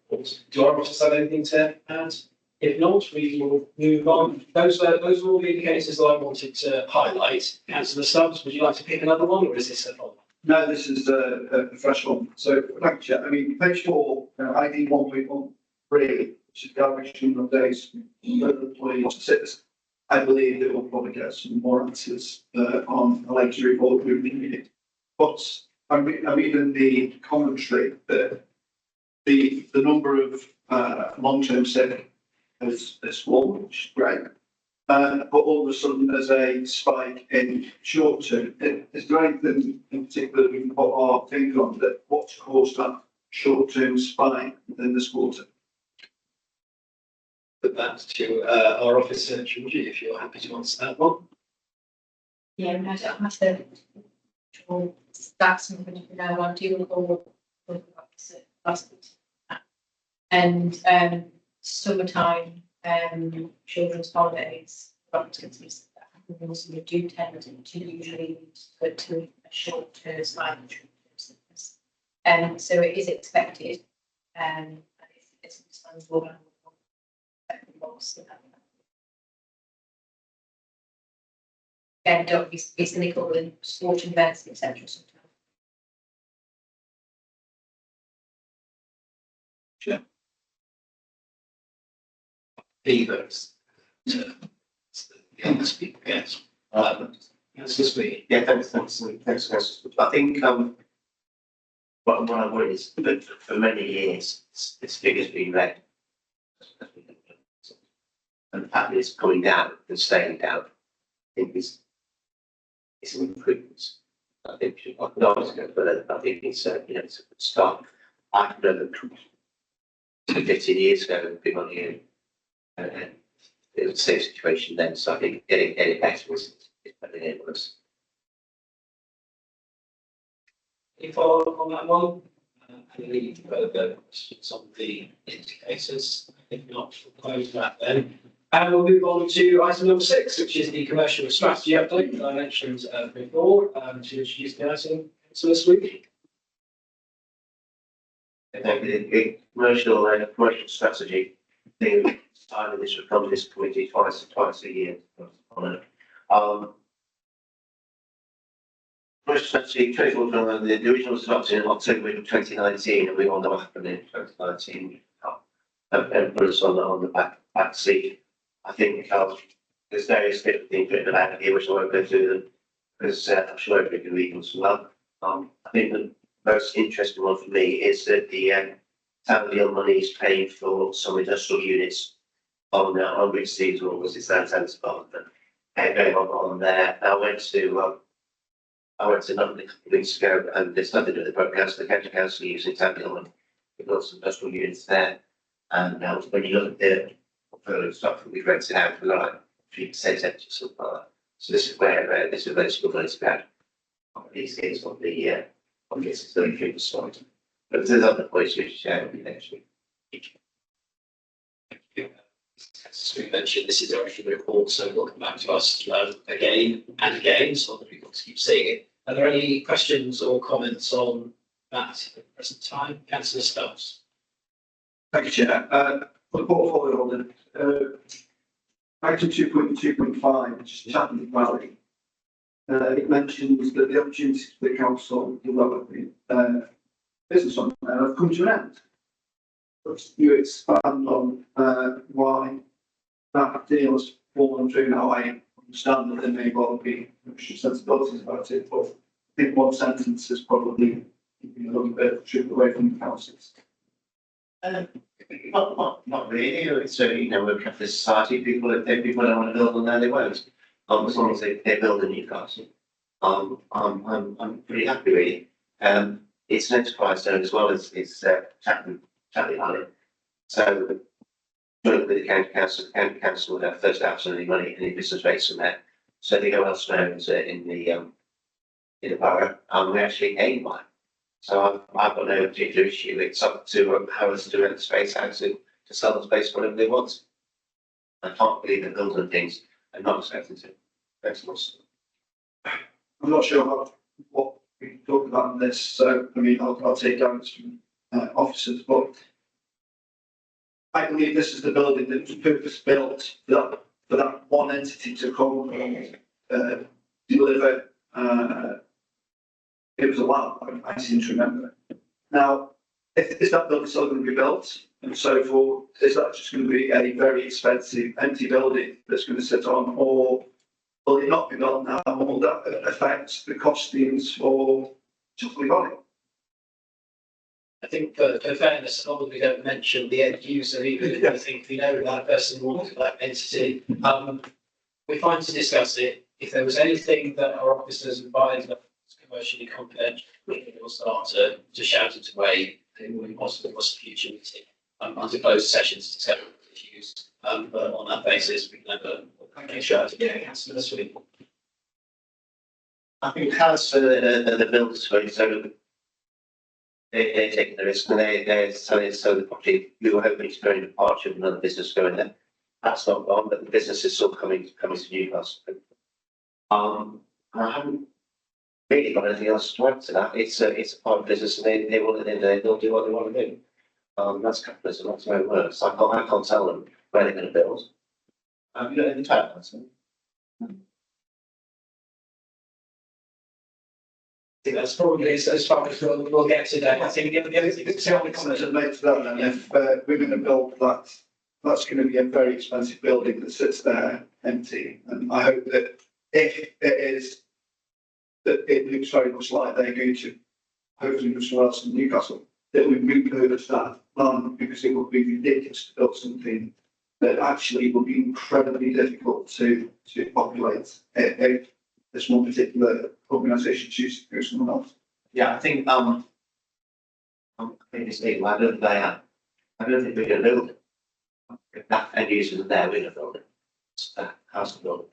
report. Do our officers have anything to add? If not, we will move on. Those are all the indicators that I wanted to highlight. Councillor Stubbs, would you like to pick another one, or is this a follow-up? No, this is a fresh one. So, thank you, Chair. I mean, page 4, ID 1.13, which is the average number of days per employee to sit. I believe that we'll probably get some more answers on a later report we've needed. But I'm reading the commentary that the number of long-term sick has fallen, which is great. But all of a sudden there's a spike in short term. Is there anything in particular we can put our finger on that what's caused that short term spike within this quarter? Put that to our officer, Georgie, if you're happy to answer that one. Yeah, I don't have the actual stats and everything, you know, I do recall the opposite last week. And summertime, children's holidays, activities that happen, also we do tend to usually lead to a short term spike in sickness. So it is expected, and it's understandable. Again, don't be cynical in sporting events, etc. sometimes. Fevers. The young speaker, yes. That's just me. Yeah, thanks. I think what I worry is that for many years this figure's been read, and the fact that it's coming down and staying down, I think is it's an improvement. I think I could always go further, I think it's it's a good start. I can remember 15 years ago, big on you, and it was the same situation then. So I think getting better is better than it was. Any follow-up on that one? Any further questions on the indicators? If not, we'll close that then. And we'll move on to item number 6, which is the commercial strategy update that I mentioned before, to introduce the item so this week. The commercial strategy, the started this would come to this committee twice a year. Commercial strategy, 24, the original was adopted in October 2019, and we all know what happened in 2019. And put us on the back seat. I think there's various different things written about here, which I won't go through them, because I'm sure everybody can read them as well. I think the most interesting one for me is that the town of Lyon money is paying for some industrial units on which these was its downtown department. Going on there. I went to London a couple of weeks ago, and there's nothing to do with the Borough Council. The county council using town of Lyon money. We've got some industrial units there, and when you look at the portfolio stuff that we've rented out for like 3% empty, something like that. So this is where this is still going to be had. These things on the it's 33%. But there's other points which we mentioned. As we mentioned, this is our annual report, so it'll come back to us again and again, so that people keep seeing it. Are there any questions or comments on that at the present time? Councillor Stubbs. Thank you, Chair. For the portfolio holder, item 2.2.5, which is Chatham Valley. It mentions that the opportunities for the council developing business on there have come to an end. But you expand on why that deal has fallen through. Now I understand that there may well be sensibilities about it, but I think one sentence is probably keeping a little bit of truth away from the councils. Not really. It's we're a capitalist society. People, if people don't want to build on there, they won't. As long as they build in Newcastle, I'm pretty happy really. It's an enterprise zone as well as it's Chatham Valley. So joint with the county council would have first absolutely money any business rates from there. So they go elsewhere in the borough, and we actually gain by. So I've got no particular issue. It's up to Harrods to rent the space out to sell the space whatever they want. I can't believe they're building things and not expecting to. Excellent. I'm not sure what we can talk about in this, so I mean I'll take guidance from officers, but I believe this is the building that was purpose built for that one entity to come and deliver. It was a while, I seem to remember. Now, is that building still going to be built and so forth? Is that just going to be a very expensive empty building that's going to sit on, or will it not be built now? Will that affect the costings for Chatham Valley? I think for fairness, as long as we don't mention the end user, even if we think we know that person or that entity, we're fine to discuss it. If there was anything that our officers advised that was commercially confidential, we'll start to shout it away. It will be possible for a future meeting under closed sessions to discuss issues. But on that basis, we can have a shout again. Councillor Sweet. I think Harrods the builders for it, so they're taking the risk and they're selling the property. We were hoping to go in departure of another business going there. That's not gone, but the business is still coming to Newcastle. I haven't really got anything else to add to that. It's a part of business, and they'll do what they want to do. That's capitalism. That's the way it works. I can't tell them where they're going to build. You know, in the town. I think that's probably as far as we'll get today. I think the other thing It's the only comment I'd make to that then. If we're going to build that, that's going to be a very expensive building that sits there empty. And I hope that if it is, that it looks very much like they're going to hopefully do somewhere else in Newcastle, that we move over to that land, because it would be ridiculous to build something that actually would be incredibly difficult to populate. this one particular organisation chooses to go someone else? Yeah, I think, I think it's legal, I don't think they have, I don't think we're gonna build it. If that end user is there, we're gonna build it. It's a house to build.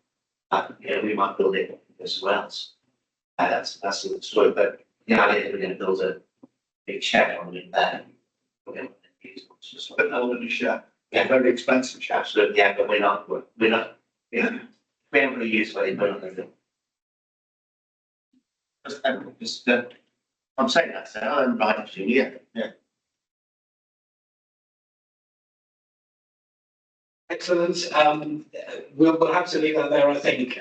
Yeah, we might build it somewhere else. That's the story, but the idea that we're gonna build a big shed on it there. We're gonna use it, it's just But elderly share, yeah, very expensive share. absolutely, yeah, but we're not, yeah, we haven't really used what they put on the. I'm saying that, so I'm right, yeah. Excellent. We'll have to leave that there, I think.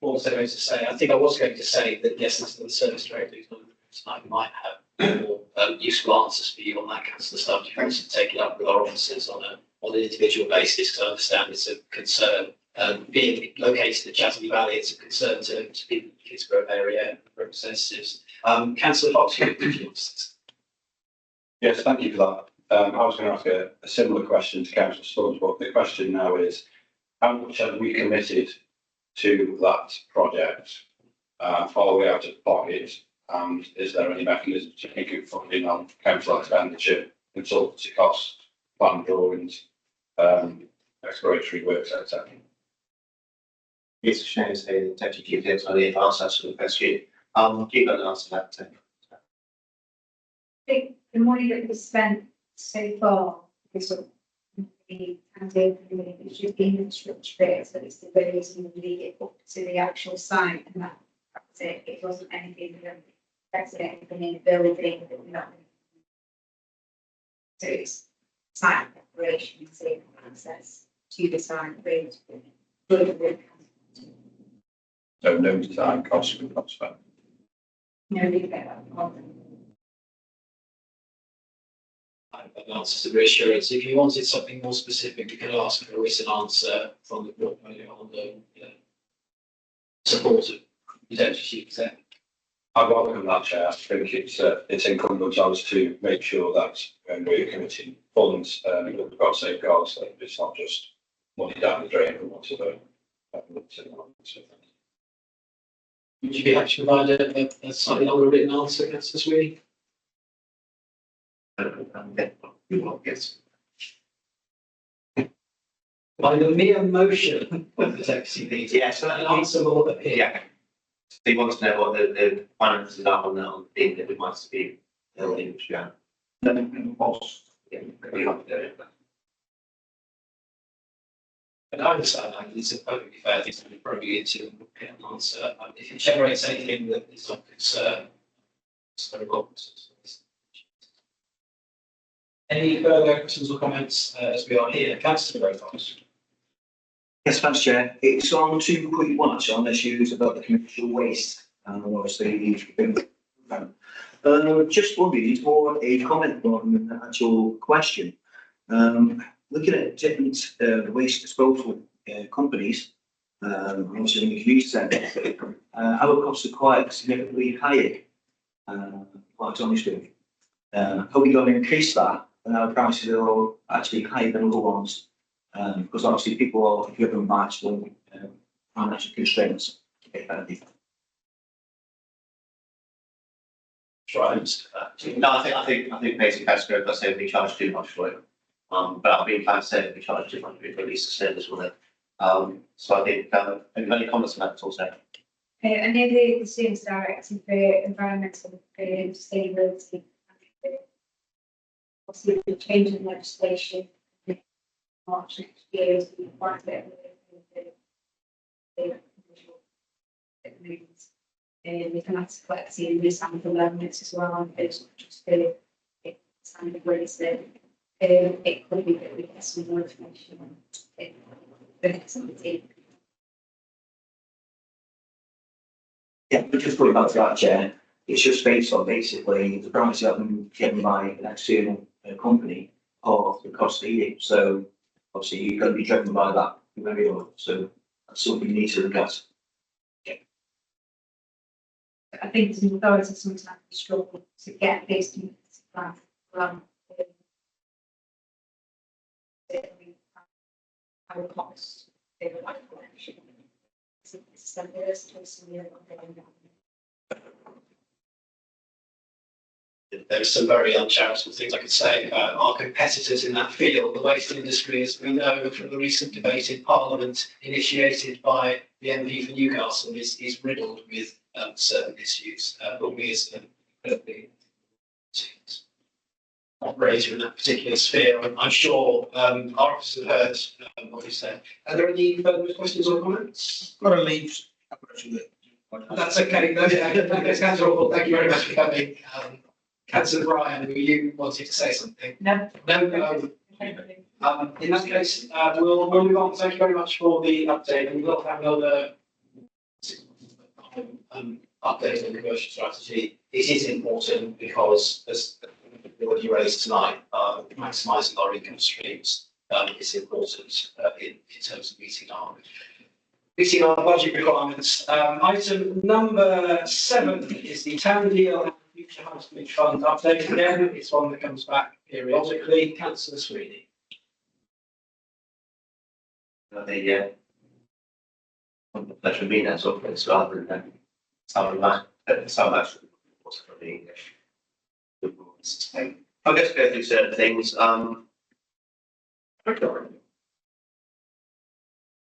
What was I going to say? I think I was going to say that yes, it's the service director I might have more useful answers for you on that kind of stuff. If you want to take it up with our officers on an individual basis, because I understand it's a concern. Being located in Chatterley Valley, it's a concern to people in the Kidsborough area representatives. Councillor Fox, you want to say? Yes, thank you for that. I was going to ask a similar question to Councillor Stubbs, but the question now is, how much have we committed to that project? Are we out of pocket? And is there any mechanism to include funding on council expenditure, consultancy costs, plan drawings, exploratory works, etc.? It's a shame to say that Deputy Chief Executive on the advance answer to the question. You've got an answer to that, Tim. I think the money that was spent so far is sort of the it should be infrastructure bit, so it's the ways you lead it up to the actual site, and that's it. It wasn't anything that that's anything in the building that we're not. So it's site preparation, safe access to the site, So no design costs we've not spent. no, we get that on. An answer to reassurance. If you wanted something more specific, you could ask for a written answer from the portfolio on the support of the Deputy Chief Executive. I welcome that, Chair. I think it's incumbent on us to make sure that when we're committing funds, we've got safeguards, that it's not just money down the drain from whatever. Would you be happy to provide a slightly longer written answer, Councillor Sweeney? Yes. By the mere motion of the Deputy Leader, Yes, an answer will appear. yeah. They want to know what the finances are on the thing that we might be building, which we have. Yeah, we have to do it. And I understand that it's a perfectly fair thing to probe you into and get an answer. If it generates anything that is of concern, it's very welcome. Any further questions or comments as we are here? Councillor Fox. Yes, thanks, Chair. It's on 2.1, actually, on issues about the commercial waste, and obviously, just wondering, it's more a comment rather than an actual question. Looking at different waste disposal companies, obviously in the community centre, our costs are quite significantly higher, quite honestly. Are we going to increase that? And our prices are actually higher than other ones, because obviously people are driven by actual financial constraints. Try and No, I think basically that's good. I say we charge too much for it. But I've been trying to say that we charge too much for release the service with it. So I think, any comments on that also? I know the Students Directive for Environmental Sustainability. Obviously, the change in legislation in March next year is quite a bit of we can have to collect the sample elements as well, and it's not just the standard waste that it could be that we get some more information on the next meeting. Yeah, but just going back to that, Chair, it's just based on basically the price that been given by an external company or the cost of heating. So obviously you're going to be driven by that very well. So that's something you need to look at. I think the authorities sometimes struggle to get this to plan our costs. spend the rest of the year on going down. There are some very uncharitable things I could say. Our competitors in that field, the waste industry, as we know from the recent debate in Parliament initiated by the MP for Newcastle, is riddled with certain issues. But we as an operator in that particular sphere, I'm sure our officers have heard what you said. Are there any further questions or comments? Got to leave. That's okay. Councillor Hall, thank you very much for coming. Councillor Bryan, were you wanting to say something? No. No. In that case, we'll move on. Thank you very much for the update, and we'll have another update on the commercial strategy. It is important because, as you raised tonight, maximising our income streams is important in terms of meeting our budget requirements. Item number 7 is the town deal and future house bridge fund update. Again, it's one that comes back periodically. Councillor Sweeney. The pleasure of being there, sort of place rather than someone much for the English. I'll just go through certain things.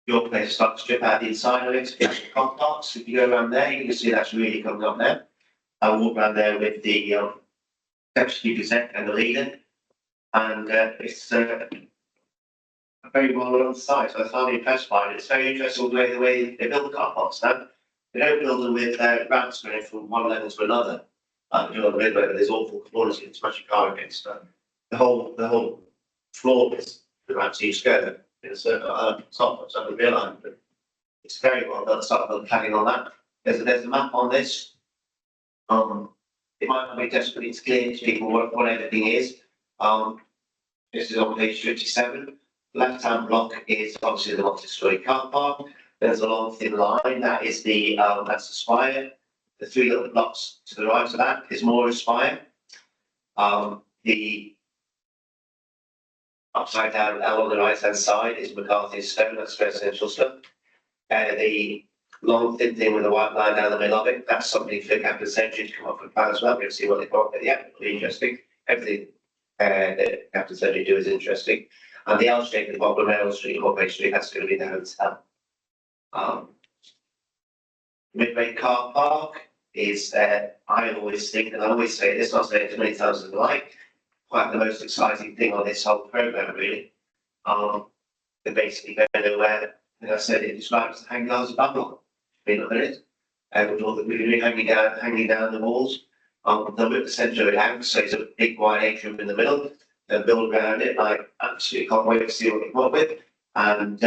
Your place starts to strip out the inside of it, the car parks. If you go around there, you can see that's really coming up there. I walk around there with the deputy exec and the leader, and it's very well run site. So I was highly impressed by it. It's very interesting the way they build the car parks now. They don't build them with ramps going from one level to another. Like on the midway, there's awful corners you can smash your car against. The whole floor is the ramps you go. It's it's unrealised, but it's very well done. Start the planning on that. There's a map on this. It might not be desperately clear to people what everything is. This is on page 57. Left-hand block is obviously the multi-storey car park. There's a long thin line. That is that's the spire. The 3 little blocks to the right of that is more a spire. The upside down L on the right hand side is McCarthy's stone. That's residential stuff. The long thin thing with a white line down the middle of it, that's something for Capital Century to come up with plan as well. We'll see what they've got. But yeah, it'll be interesting. Everything that Capital Century do is interesting. And the L shape at the bottom of L Street, Corporation Street, that's going to be the hotel. Midway car park is, I always think, and I always say this, I'll say it as many times as I like, quite the most exciting thing on this whole programme, really. They're basically going to, as I said, it describes the hang guards of Babylon. Been look at it. With all the greenery hanging down the walls. They'll rip the centre of it out, so it's a big wide atrium in the middle. They'll build around it. I absolutely can't wait to see what they come up with. And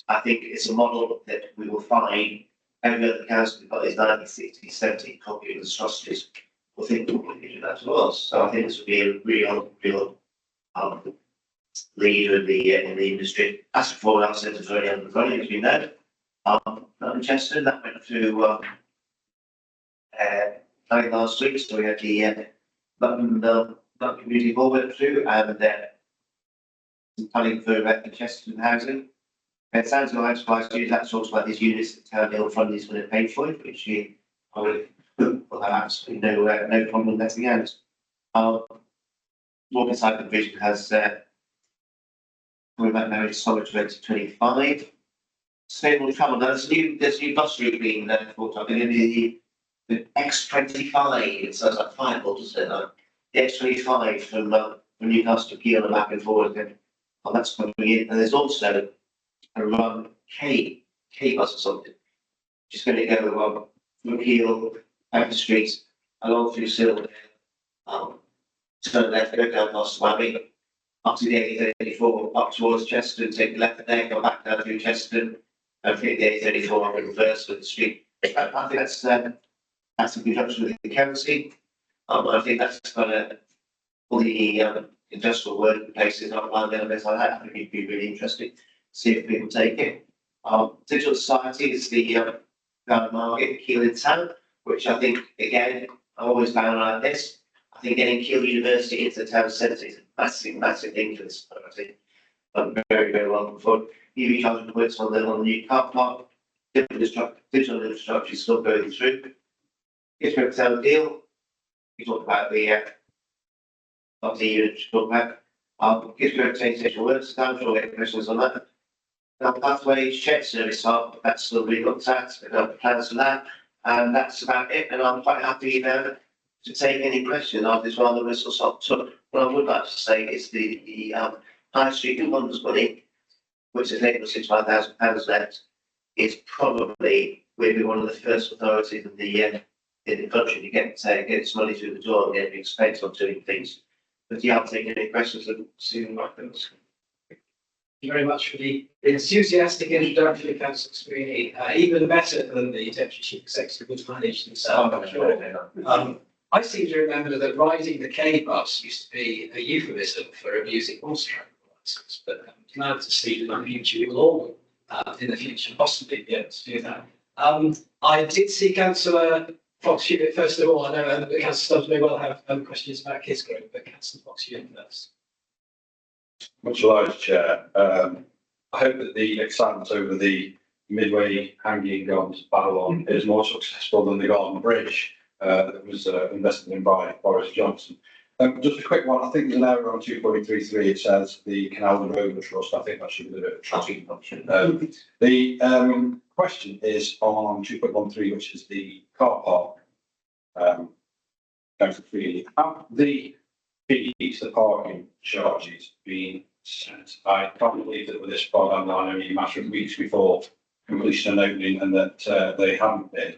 I think it's a model that we will find every other council who's got these 1960s, 70s copy of the sausages will think we can do that to us. So I think this would be a real leader in the industry. As for our centres already under running, as we know. Manchester, that went through last week, so we had the London Community Hall went through, and planning for Chesterton housing. It sounds like I'm surprised to you that talks about these units that Town Hill Fund is going to pay for it, which I would have absolutely no problem letting out. Walking Side Division has coming back now in summer 2025. Stable travel. Now there's new bus route being thought of in the X25. It sounds like Fireball, doesn't it? The X25 from Newcastle to Peel and back and forward. And that's coming in. And there's also a run K bus or something, which is going to go from Peel, back the street, along through Silver, turn left, go down past Swabby, up to the A34, up towards Chesterton, take the left there, go back down through Chesterton, and take the A34 up in reverse with the street. I think that's in conjunction with the county. I think that's got all the industrial working places outlined there, things like that. I think it'd be really interesting to see if people take it. Digital Society is the market, Keele in town, which I think, again, I'm always down like this. I think getting Keele University into the town centre is a massive thing for this. I think very, very welcome for EV charging points on the new car park. digital infrastructure is still going through. Gives me a town deal. We talked about the, not the unit to talk about. Gives me a train station works, I'm sure we'll get questions on that. Now, pathway shared service hub, that's still being looked at, we've got plans for that, and that's about it, and I'm quite happy now to take any question of this rather whistle stop. So what I would like to say is the High Street and Wonders money, which is £865,000 left, is probably will be one of the first authorities in the country to get this money through the door and get being spent on doing things. But yeah, I'll take any questions and see what happens. Thank you very much for the enthusiastic introduction, Councillor Scrutiny. Even better than the Deputy Chief Executive would manage himself, I'm sure. I seem to remember that riding the K bus used to be a euphemism for abusing horse traffic license, but I'm glad to see that in future we will all, in the future, possibly be able to do that. I did see Councillor Fox Hewitt first of all. I know that Councillor Stubbs may well have questions about his group, but Councillor Fox Hewitt first. Much obliged, Chair. I hope that the excitement over the Midway hanging on Babylon is more successful than the Garden Bridge that was invested in by Boris Johnson. Just a quick one. I think there's an error on 2.33. It says the Canal and Road Trust. I think that should be a bit of a traffic function. The question is on 2.13, which is the car park. Going for freely. Have the fees, the parking charges, been set? I can't believe that with this programme line only a matter of weeks before completion and opening, and that they haven't been.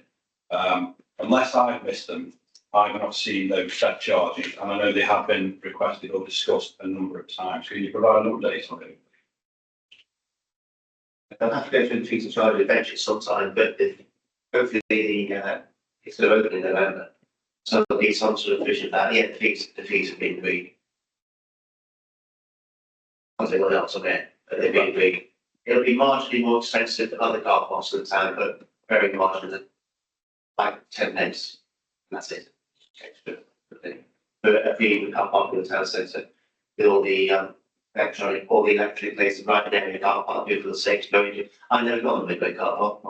Unless I've missed them, I've not seen those set charges, and I know they have been requested or discussed a number of times. Can you provide an update on it? I'll have to go through the fees and charges eventually sometime, but hopefully it's going to open in November. So there'll be some sort of vision that, yeah, the fees have been agreed. I'll say what else on it, but they've been agreed. It'll be marginally more expensive than other car parks in the town, but very marginally, like 10 pence, and that's it. Extra thing. But a fee car park in the town centre with all the electric places right there in the car park, for the sake going to. I never got a Midway car park. I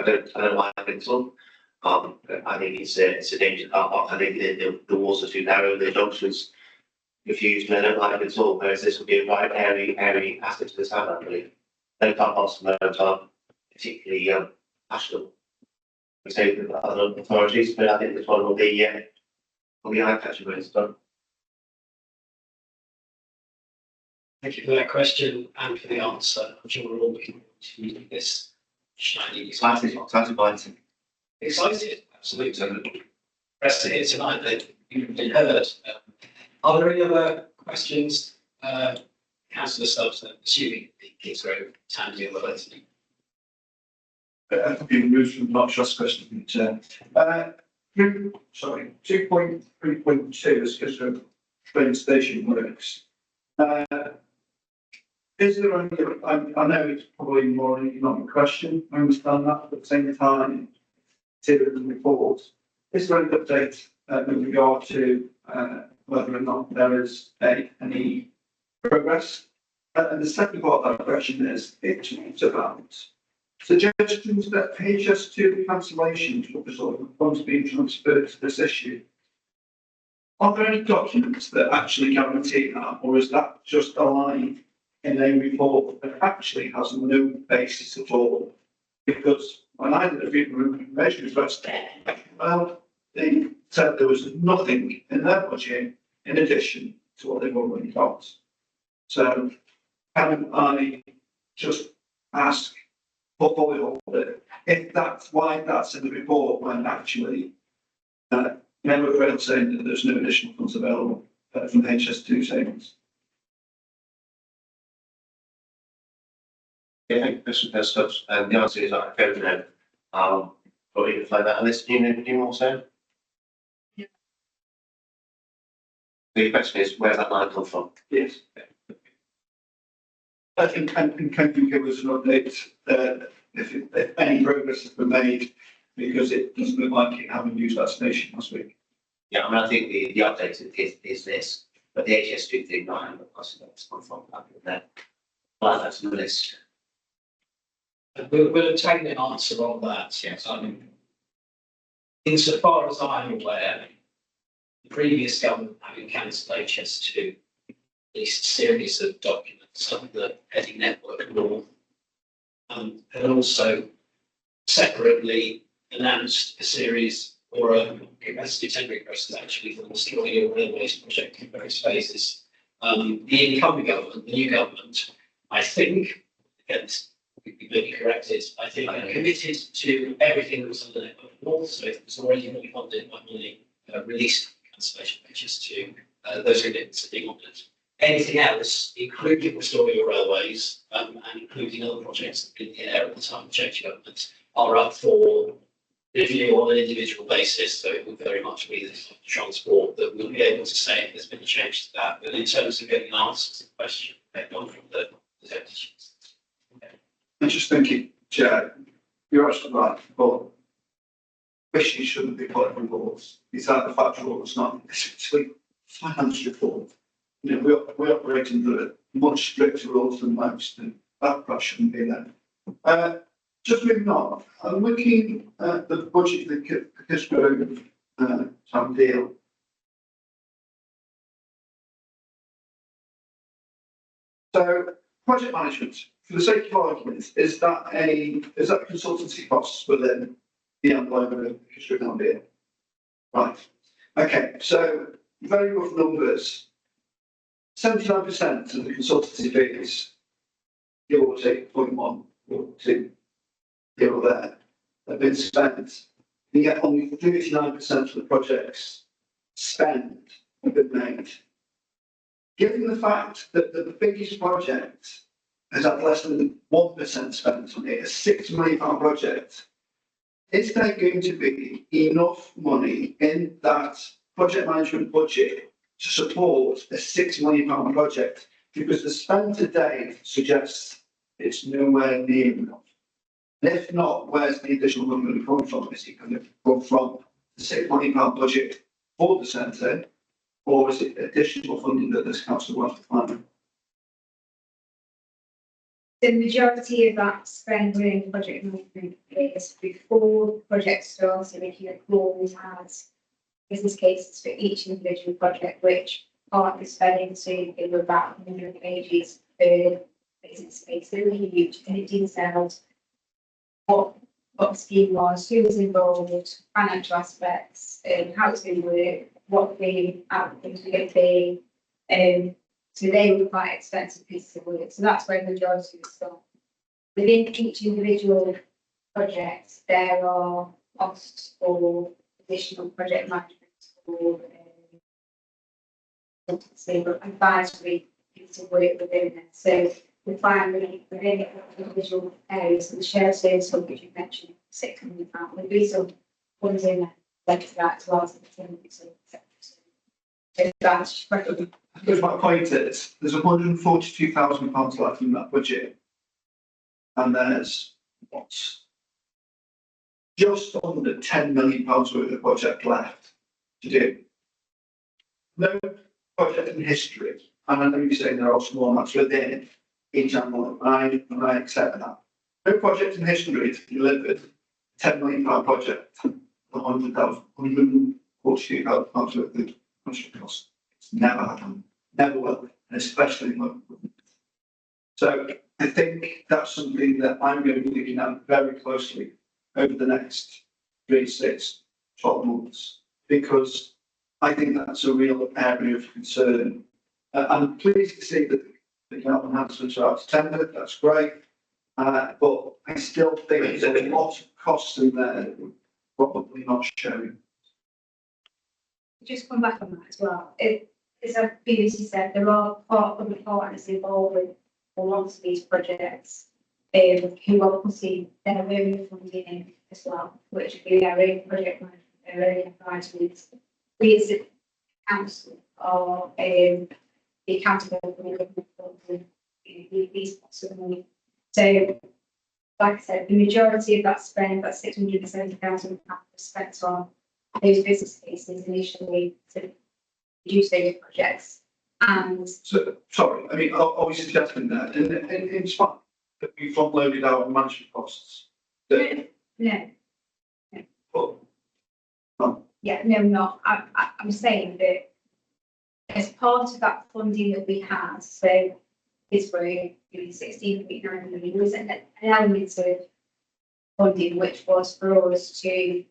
don't know why I've been told. I think it's a dangerous car park. I think the walls are too narrow, the junctions refused, and I don't like it at all. Whereas this would be a right airy asset to the town, I believe. No car parks in the town, particularly national. We say with other authorities, but I think this one will be eye-catching when it's done. Thank you for that question and for the answer. I'm sure we're all looking forward to this shiny. Excited by it. Excited, absolutely. Rest to hear tonight that you've been heard. Are there any other questions, Councillor Stubbs, assuming the Kings Grove town deal ability? I've been removed from not just question. Sorry, 2.3.2 is just a train station works. Is there only, I know it's probably more an economic question, I understand that, but at the same time, considering the report, is there any update with regard to whether or not there is any progress? And the second part of that question is, it talks about suggestions that HS2 cancellations will result in funds being transferred to this issue. Are there any documents that actually guarantee that, or is that just a line in a report that actually has no basis at all? Because when I did a review of information request, well, they said there was nothing in their budget in addition to what they've already got. So can I just ask for fully audit if that's why that's in the report when actually never failed saying that there's no additional funds available from the HS2 savings? Yeah, I think this is stuff, and the answer is I don't know. But we can find that. Unless you also. Yeah. The question is, where's that line come from? Yes. I think, and can you give us an update if any progress has been made, because it doesn't look like you haven't used that station last week. Yeah, I mean, I think the update is this, but the HS2 thing, no, I haven't got that's come from that. Well, that's on the list. And we'll obtain an answer on that. Yes. Insofar as I'm aware, the previous government having cancelled HS2 released a series of documents under the heading network law, and also separately announced a series or a capacity tendering process actually for the Scrutiny railways project in various phases. The incoming government, the new government, I think, again, we may be corrected, I think committed to everything that was under the network law, so it was already fully funded by money released from cancellation of HS2, those commitments are being honoured. Anything else, including restoring the railways, and including other projects that have been in the air at the time of change of government, are up for review on an individual basis. So it will very much be the transport that we'll be able to say if there's been a change to that. But in terms of getting answers to the question, they've gone from the deputies. I'm just thinking, Chair, you're absolutely right, but questions shouldn't be put in laws. It's either factual or it's not. It's actually finance reform. You know, we operate under much stricter rules than most, and that perhaps shouldn't be there. Just moving on, I'm looking at the budget for the Newcastle town deal. So, project management, for the sake of argument, is that consultancy costs within the envelope of the Newcastle town deal? Right. Okay, so very rough numbers. 79% of the consultancy fees, give or take 0.1 or 2 here or there, have been spent. And yet only 39% of the projects spent have been made. Given the fact that the biggest project has had less than 1% spent on it, a £6 million project, is there going to be enough money in that project management budget to support a £6 million project? Because the spend today suggests it's nowhere near enough. And if not, where's the additional money going to come from? Is it going to come from the £6 million budget for the centre, or is it additional funding that this council wants to find? The majority of that spend within project management is before the project starts, and if you always has business cases for each individual project, which part is fed into in about 100 pages per business case. They're really huge, and it details what the scheme was, who was involved, financial aspects, how it's going to work, what the outcomes are going to be. So they were quite expensive pieces of work. So that's where the majority of stuff. Within each individual project, there are costs for additional project management or advisory pieces of work within it. So we find within individual areas, so the shared service hub, which you mentioned, £6 million, there'll be some ones in there like that as well as the teams. So that's Because my point is, there's £142,000 left in that budget, and there's what's just under £10 million worth of project left to do. No project in history, and I know you're saying there are small amounts within each envelope, and I accept that. No project in history has delivered a £10 million project for £142,000 worth of construction costs. It's never happened. Never will, and especially local government. So I think that's something that I'm going to be looking at very closely over the next 3, 6, 12 months, because I think that's a real area of concern. I'm pleased to see that the enhancements are out to tender. That's great, but I still think there's a lot of costs in there that we're probably not showing. just come back on that as well. As I've previously said, there are other partners involved with lots of these projects who are putting their own funding in as well, which would be their own project management, their own advisors. We as a council are accountable for the government funding these pots of money. So, like I said, the majority of that spend, that £670,000, was spent on those business cases initially to reduce those projects. And So, sorry, I mean, are we suggesting that? And it's fine. that we front loaded our management costs. That, No, but, yeah, no, not, I'm saying that as part of that funding that we had, so this were 16.9 million, was an element of funding which was for us to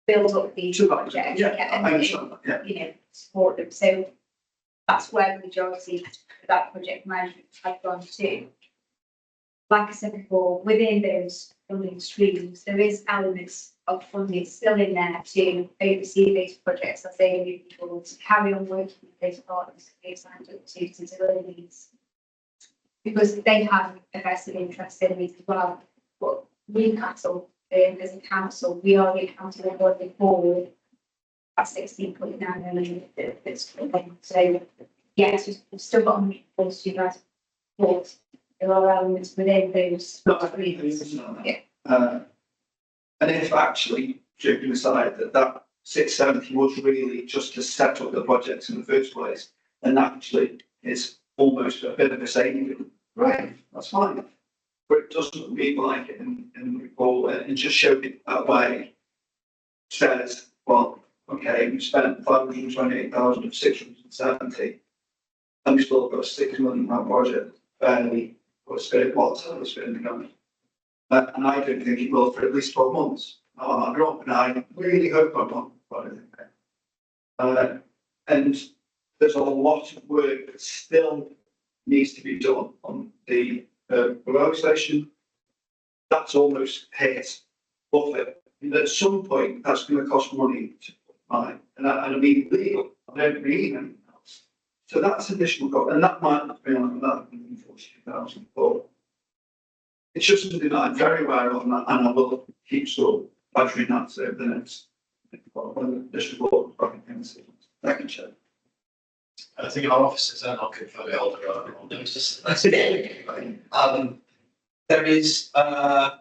build up these to that, projects. yeah, I and, understand that, yeah. you know, support them. So that's where the majority of that project management had gone to. Like I said before, within those funding streams, there is elements of funding still in there to oversee these projects as they move forward, to carry on working with those partners that they've signed up to deliver these. Because they have a vested interest in these as well. But Newcastle, as a council, we are the accountable body for that 16.9 million that's coming. So yes, we've still got to you guys, but there are elements within those. No, I understand that. Yeah. And if actually, joking aside, that 670 was really just to set up the projects in the first place, then actually it's almost a bit of a saving. Right, that's fine. But it doesn't read like it in the report, and just showed it that way. Says, well, okay, we spent 528,670, and we still got a £6 million project, fairly, or spent what's spending on it. And I don't think it will for at least 12 months. I'm wrong, and I really hope I'm wrong. And there's a lot of work that still needs to be done on the Borough station. That's almost hit buffer. And at some point, that's going to cost money to buy. And I mean legal. I don't mean anything else. So that's additional cost, and that might not be on that 142,000, but it's just something that I'm very aware of, and I will keep sort of badgering that over the next, when this report. Thank you, Chair. I think our officers and our portfolio holder are on notice. There is, I'll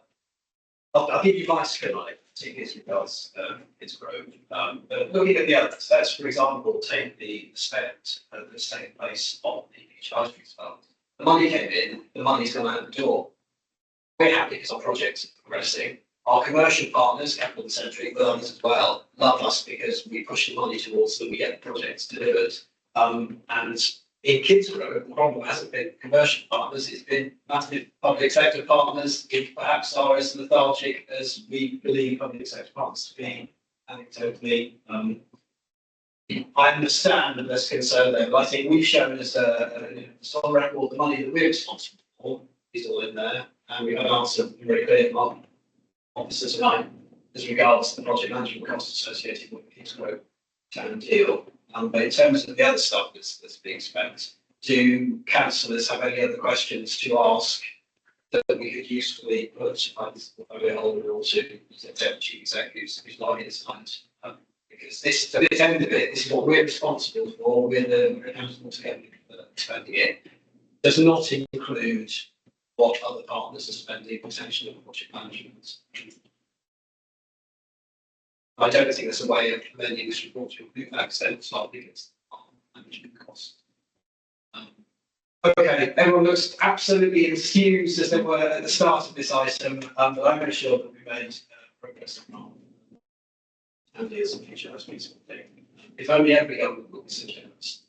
give you my spin on it, particularly as regards its growth. But looking at the others, let's, for example, take the spend that's taken place on the charge fees fund. The money came in, the money's gone out the door. We're happy because our projects are progressing. Our commercial partners, Capital Centric, Burns as well, love us because we push the money towards them, we get the projects delivered. And in Kidsborough, the problem hasn't been commercial partners, it's been massive public sector partners, which perhaps are as lethargic as we believe public sector partners to be, anecdotally. I understand that there's concern there, but I think we've shown as a solid record the money that we're responsible for is all in there, and we've had an answer very clear from our officers of mine as regards to the project management costs associated with the Kidsborough town deal. But in terms of the other stuff that's being spent, do councillors have any other questions to ask that we could usefully put either to the portfolio holder or to the deputy executive who's not here tonight? Because this, at this end of it, this is what we're responsible for. We're accountable to getting spending it. Does not include what other partners are spending potentially on project management. I don't think there's a way of amending this report to include that extent, so I think it's management cost. Okay, everyone looks absolutely enthused as they were at the start of this item, but I'm very sure that we made progress on and there's some future meetings will do. If only every government would be so generous.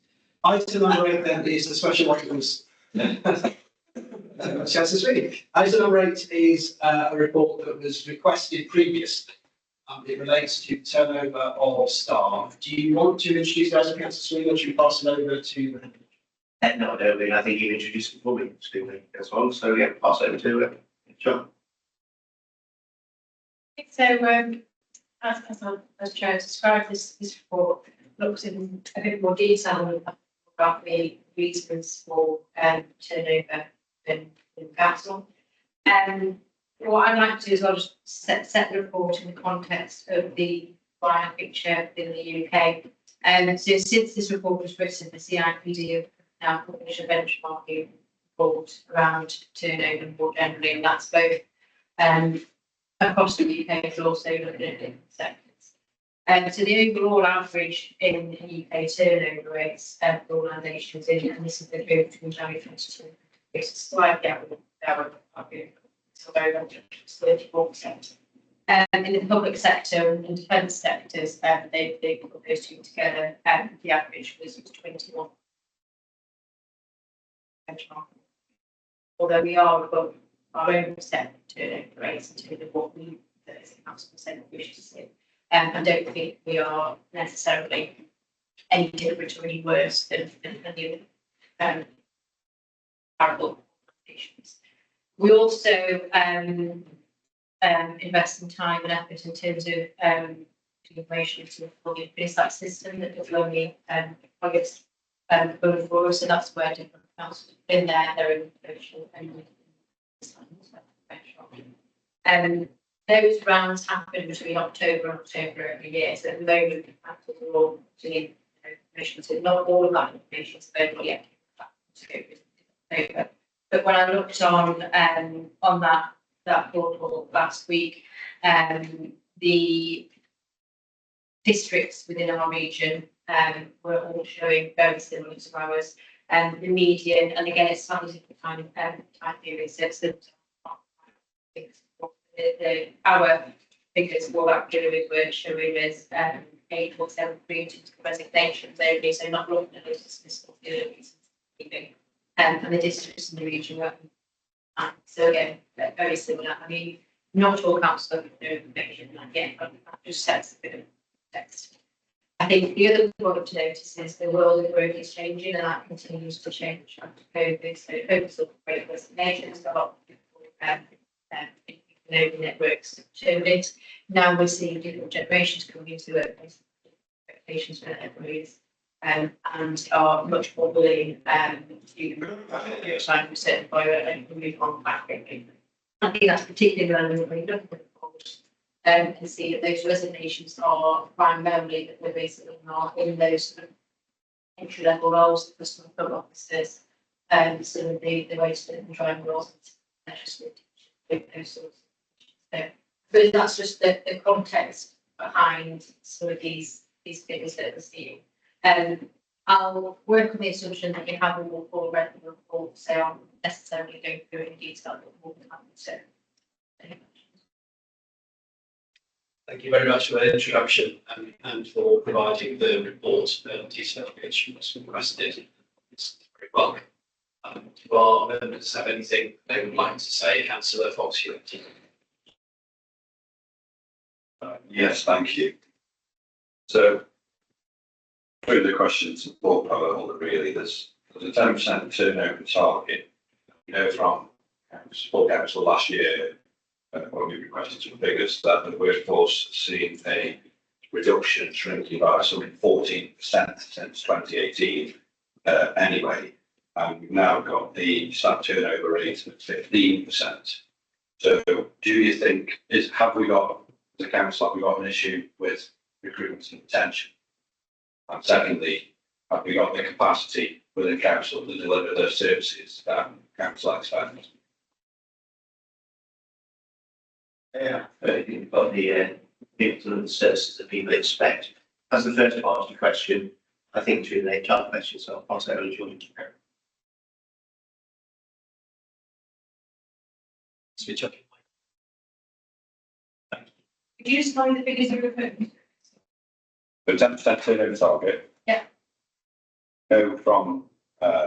Item number 8 then is the special items. Chance to speak. Item number 8 is a report that was requested previously. It relates to turnover of staff. Do you want to introduce that as a council swing, or should we pass it over to? No, I don't think. I think you introduced it for me, Stephen, as well. So yeah, pass over to John. So, as Chair described, this report looks in a bit more detail about the reasons for turnover in Newcastle. What I'd like to do is I'll just set the report in the context of the wider picture in the UK. So since this report was written, the CIPD have now published a benchmarking report around turnover more generally, and that's both across the UK, but also looking at different sectors. So the overall average in the UK turnover rates for organisations, and this is the group between January 22, it's slightly out I've been so very much 34%. In the public sector and defence sectors, they put those two together, the average was 21. Although we are above our own percent turnover rates in terms of what we, as a council percent wish to see. I don't think we are necessarily any different or any worse than the comparable organisations. We also invest in time and effort in terms of information to fully finish that system that will only August going forward. So that's where different councils have been there, their own information and those rounds happen between October and October every year. So at the moment, the councils are all doing information. So not all of that information is available yet. But when I looked on that portal last week, the districts within our region were all showing very similar to ours. The median, and again, it's slightly different kind of time period. So our figures for that period were showing as 8.73 resignations only, so not looking at those dismissals, the other reasons leaving. And the districts in the region were. So again, very similar. I mean, not all councils have no information like that, but that just sets a bit of text. I think the other point to notice is the world of work is changing and that continues to change after COVID. So focus on great resignations, a lot of people networks showed it. Now we're seeing different generations coming into workplace expectations for employees and are much more willing to sign for certain employer and move on back quickly. I think that's particularly relevant when you look at the report and see that those resignations are primarily that we're basically not in those sort of entry level roles, the customer front officers, some of the waste and driving roles, those sorts. So that's just the context behind some of these figures that we're seeing. I'll work on the assumption that you have a more full read the report, so I'm necessarily going through in detail, but more than happy to. Thank you very much for the introduction and for providing the report detail which was requested. It's very welcome. Do our members have anything they would like to say? Councillor Fox, you. Yes, thank you. So, through the questions and thought power, really, there's a 10% turnover target. You know, from support council last year, when we requested some figures, that the workforce has seen a reduction, shrinking by some 14% since 2018. Anyway, and we've now got the staff turnover rate at 15%. So, do you think have we got the council, have we got an issue with recruitment and retention? And secondly, have we got the capacity within council to deliver those services that council expects? Yeah, you've got the people and services that people expect. As the first part of the question, I think to the HR question, so I'll pass over to Jordan. Switch up. Could you just find the figures you're referring to? The 10% turnover target. Yeah. Know from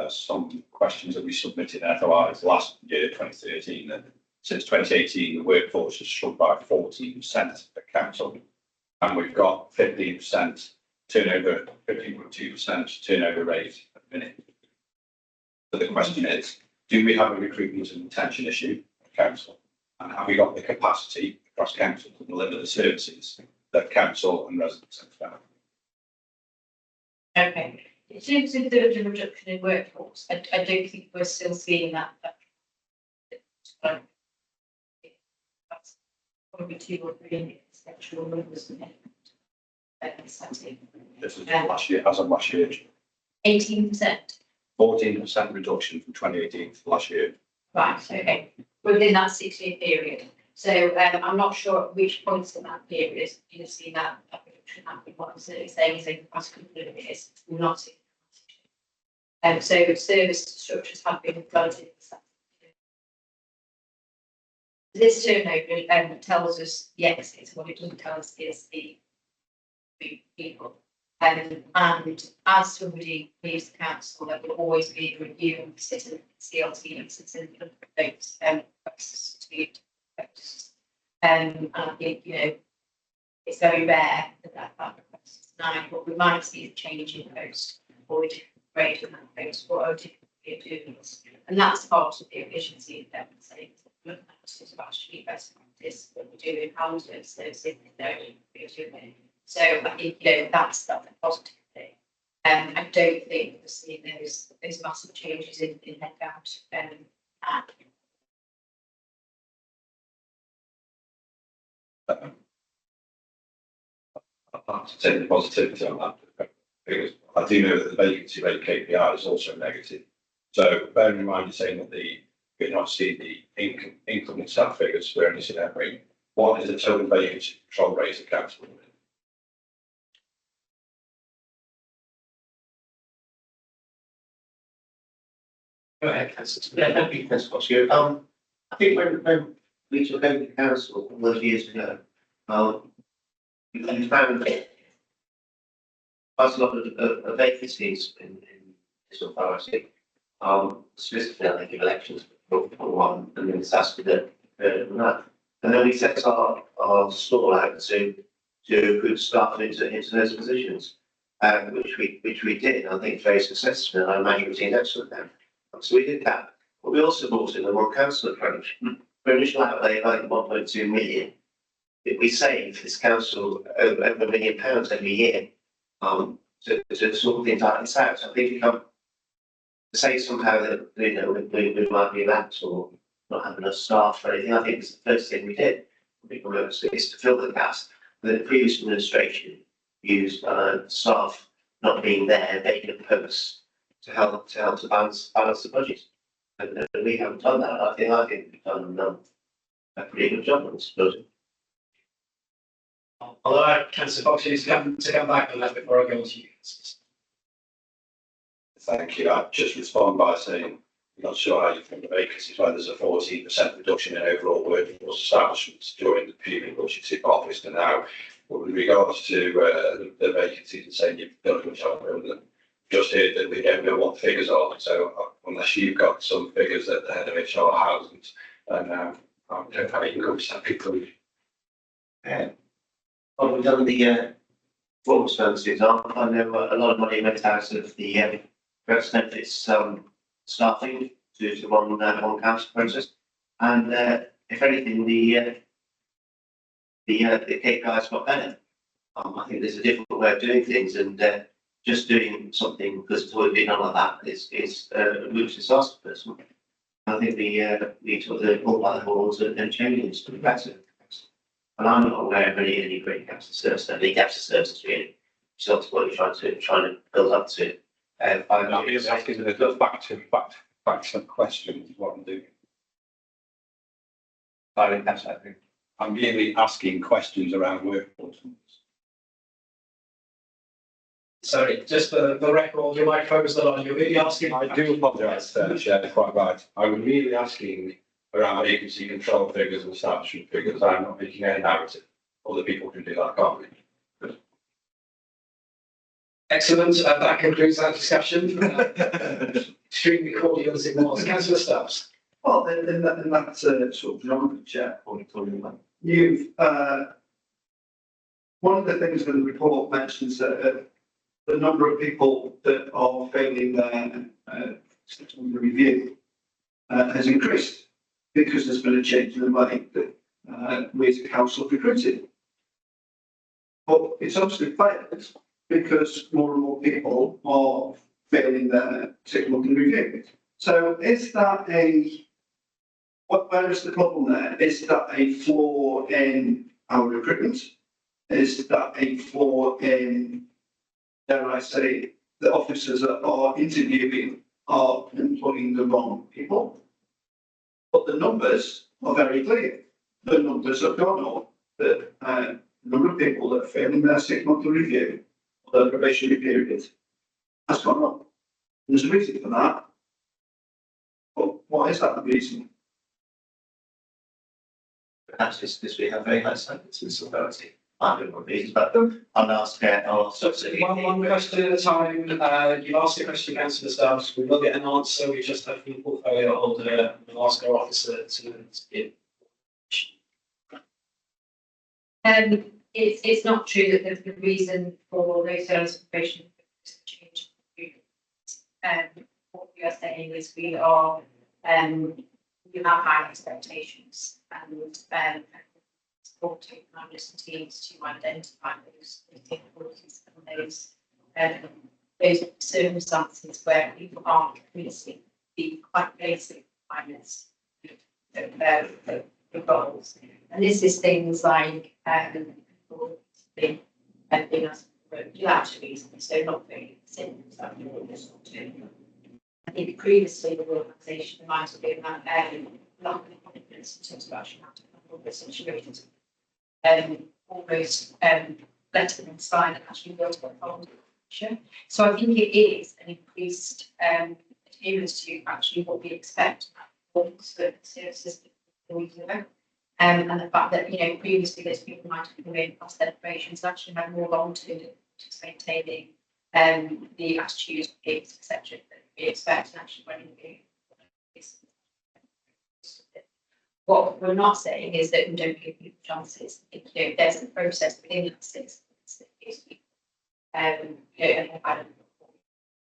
some questions that we submitted in FOIs last year, 2013, that since 2018, the workforce has shrunk by 14% at council, and we've got 15% turnover, 15.2% turnover rate at the minute. So the question is, do we have a recruitment and retention issue at council? And have we got the capacity across council to deliver the services that council and residents expect? Okay. In terms of the reduction in workforce, I don't think we're still seeing that. That's probably 2 or 3 sexual numbers. This is last year, as of last year. 18%. 14% reduction from 2018 to last year. Right, okay. Within that 6-year period. So I'm not sure at which points in that period you've seen that reduction happen. What I'm certainly saying is over the past couple of years, we're not seeing that. So service structures have been relatively static. This turnover tells us the exits, what it doesn't tell us is the people. And as somebody leaves the council, there will always be a review of citizen CLT and citizen votes to be and I think, you know, it's very rare that request is denied, but we might see a change in post or a different grade in that post or a different approvals. And that's part of the efficiency of them saying it's about actually best practice what we do in houses, so it's in there. So I think, you know, that's a positive thing. I don't think we're seeing those massive changes in headcount and I'd like to take the positivity on that, because I do know that the vacancy rate KPI is also negative. So bearing in mind you're saying that we're not seeing the income and staff figures, we're only seeing that rate. What is the total vacancy control rate of council? Go ahead, councillor. Yeah, thank you, Councillor Foster. I think when we took over the council a couple of years ago, we found quite a lot of vacancies in this authority. Specifically, I think of elections for one, and then it's asked for that. And then we set our stall out to recruit staff into those positions, which we did. I think very successfully, and I imagine we've seen excellent now. So we did that. But we also brought in the Royal Council approach. For initial outlay of like 1.2 million, we save this council over £1 million every year to sort things like this out. So I think you can say somehow that, you know, we might be lax or not have enough staff or anything. I think it's the first thing we did. Is to fill the gaps. The previous administration used staff not being there, vacant posts to help to balance the budget. And we haven't done that. I think we've done a pretty good job on this budget. I'll allow councillor Fox to come back on that before I go on to you. Thank you. I'd just respond by saying, I'm not sure how you think the vacancies, why there's a 14% reduction in overall workforce establishments during the period which you took office to now. But with regards to the vacancies and saying you've done a good job over them, just heard that we don't know what the figures are. So unless you've got some figures that the head of HR hasn't, then I don't know how you can come to that conclusion. Well, we've done the performance bonuses. I know a lot of money went out of the representatives staffing to one council process, and if anything, the KPIs got better. I think there's a different way of doing things, and just doing something because it's always been done like that is a moves disaster person. I think we took the bull by the horns and changed things to the better. And I'm not aware of any great gaps of service, any gaps of services really. So that's what we're trying to build up to. I'm really asking the back to some questions is what I'm doing. I'm really asking questions around workforce. Sorry, just for the record, your microphone is not on. You're really asking. I do apologise, Chair, quite right. I was really asking around vacancy control figures and establishment figures. I'm not making any narrative. Other people can do that, can't we? Excellent. That concludes that discussion. Extremely cordial as it was. Councillor Stubbs. Well, in that sort of genre, Chair, you've one of the things in the report mentions that the number of people that are failing their review has increased because there's been a change in the way that we as a council have recruited. But it's obviously failed because more and more people are failing their 6 monthly review. So is that where is the problem there? Is that a flaw in our recruitment? Is that a flaw in, dare I say, the officers that are interviewing are employing the wrong people? But the numbers are very clear. The numbers have gone up. The number of people that are failing their 6 monthly review, or their probationary period, has gone up. There's a reason for that. But what is that reason? perhaps it's because we have very high standards in this authority. I don't know what reasons, but I'll ask, So one question at a time, you've asked a question, councillor Stubbs, we will get an answer, we just have the portfolio holder, we'll ask our officer to give. It's not true that the reason for those terms of probation is to change. What we are saying is we have high expectations and supporting managers and teams to identify those difficulties and those circumstances where people aren't meeting the quite basic requirements of goals. And this is things like people being asked for without reason, so not very simple stuff. I think previously the organisation might have been that lack of confidence in terms of actually how to handle the situations. Almost letting them slide and actually build a foundation. So I think it is an increased adherence to actually what we expect for the services that we deliver. And the fact that, previously those people might have come in past their operations actually had more long-term to maintaining the attitudes, behaviours, etc. that we expect and actually running the what we're not saying is that we don't give people chances. There's a process within that 6 months that gives people, I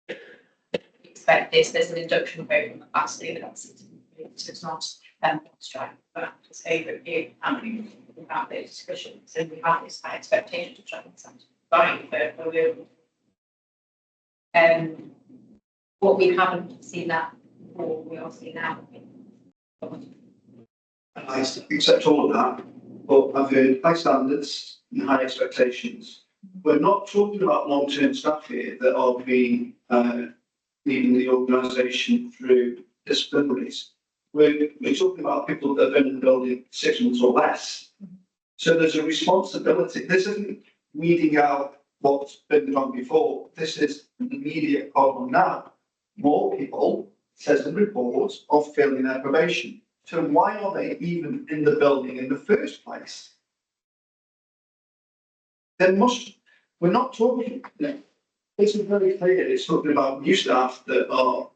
don't expect this. There's an induction program that's over that 6 months. So it's not strike, but it's overview and we've had those discussions and we have this high expectation to try and buying for real. What we haven't seen that before, we are seeing now. I accept all of that, but I've heard high standards and high expectations. We're not talking about long-term staff here that are being leading the organisation through disciplinaries. We're talking about people that have been in the building 6 months or less. So there's a responsibility. This isn't weeding out what's been done before. This is an immediate problem now. More people, says the report, are failing their probation. So why are they even in the building in the first place? We're not talking, it's very clear, it's talking about new staff that are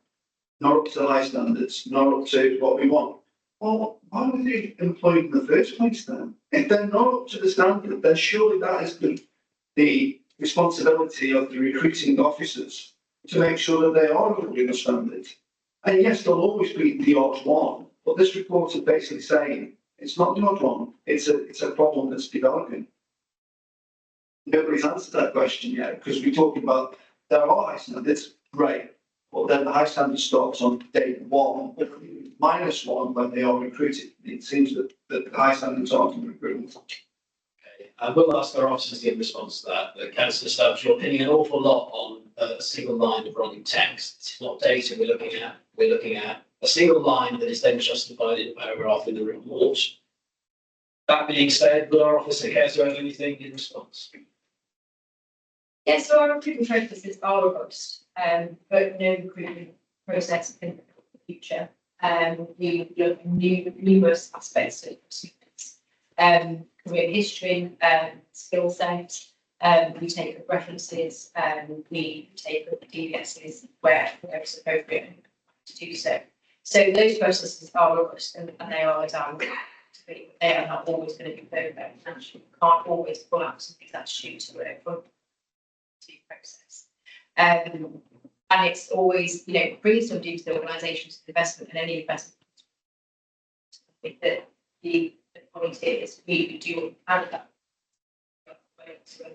not up to high standards, not up to what we want. Well, why were they employed in the first place then? If they're not up to the standard, then surely that is the responsibility of the recruiting officers to make sure that they are up to the standard. And yes, there'll always be the odd one, but this report is basically saying it's not the odd one, it's a problem that's developing. Nobody's answered that question yet, because we're talking about there are high standards, great, but then the high standard stops on day one, -1 when they are recruited. It seems that the high standards aren't in recruitment. Okay, I will ask our officers to give response to that. But Councillor Stubbs, you're pinning an awful lot on a single line of running text. It's not data we're looking at. We're looking at a single line that is then justified in a paragraph in the report. That being said, will our officer care to have anything in response? Yes, so our recruitment processes are robust, but no recruitment process in the future. We look at numerous aspects of students, career history, skill set. We take up references, we take up DVSs where it's appropriate to do so. So those processes are robust and they are designed to be. They are not always going to be perfect. Actually, you can't always pull out something that's due to it from the process. And it's always, bringing somebody into the organisation to investment and any investment. I think that the point is we do have that.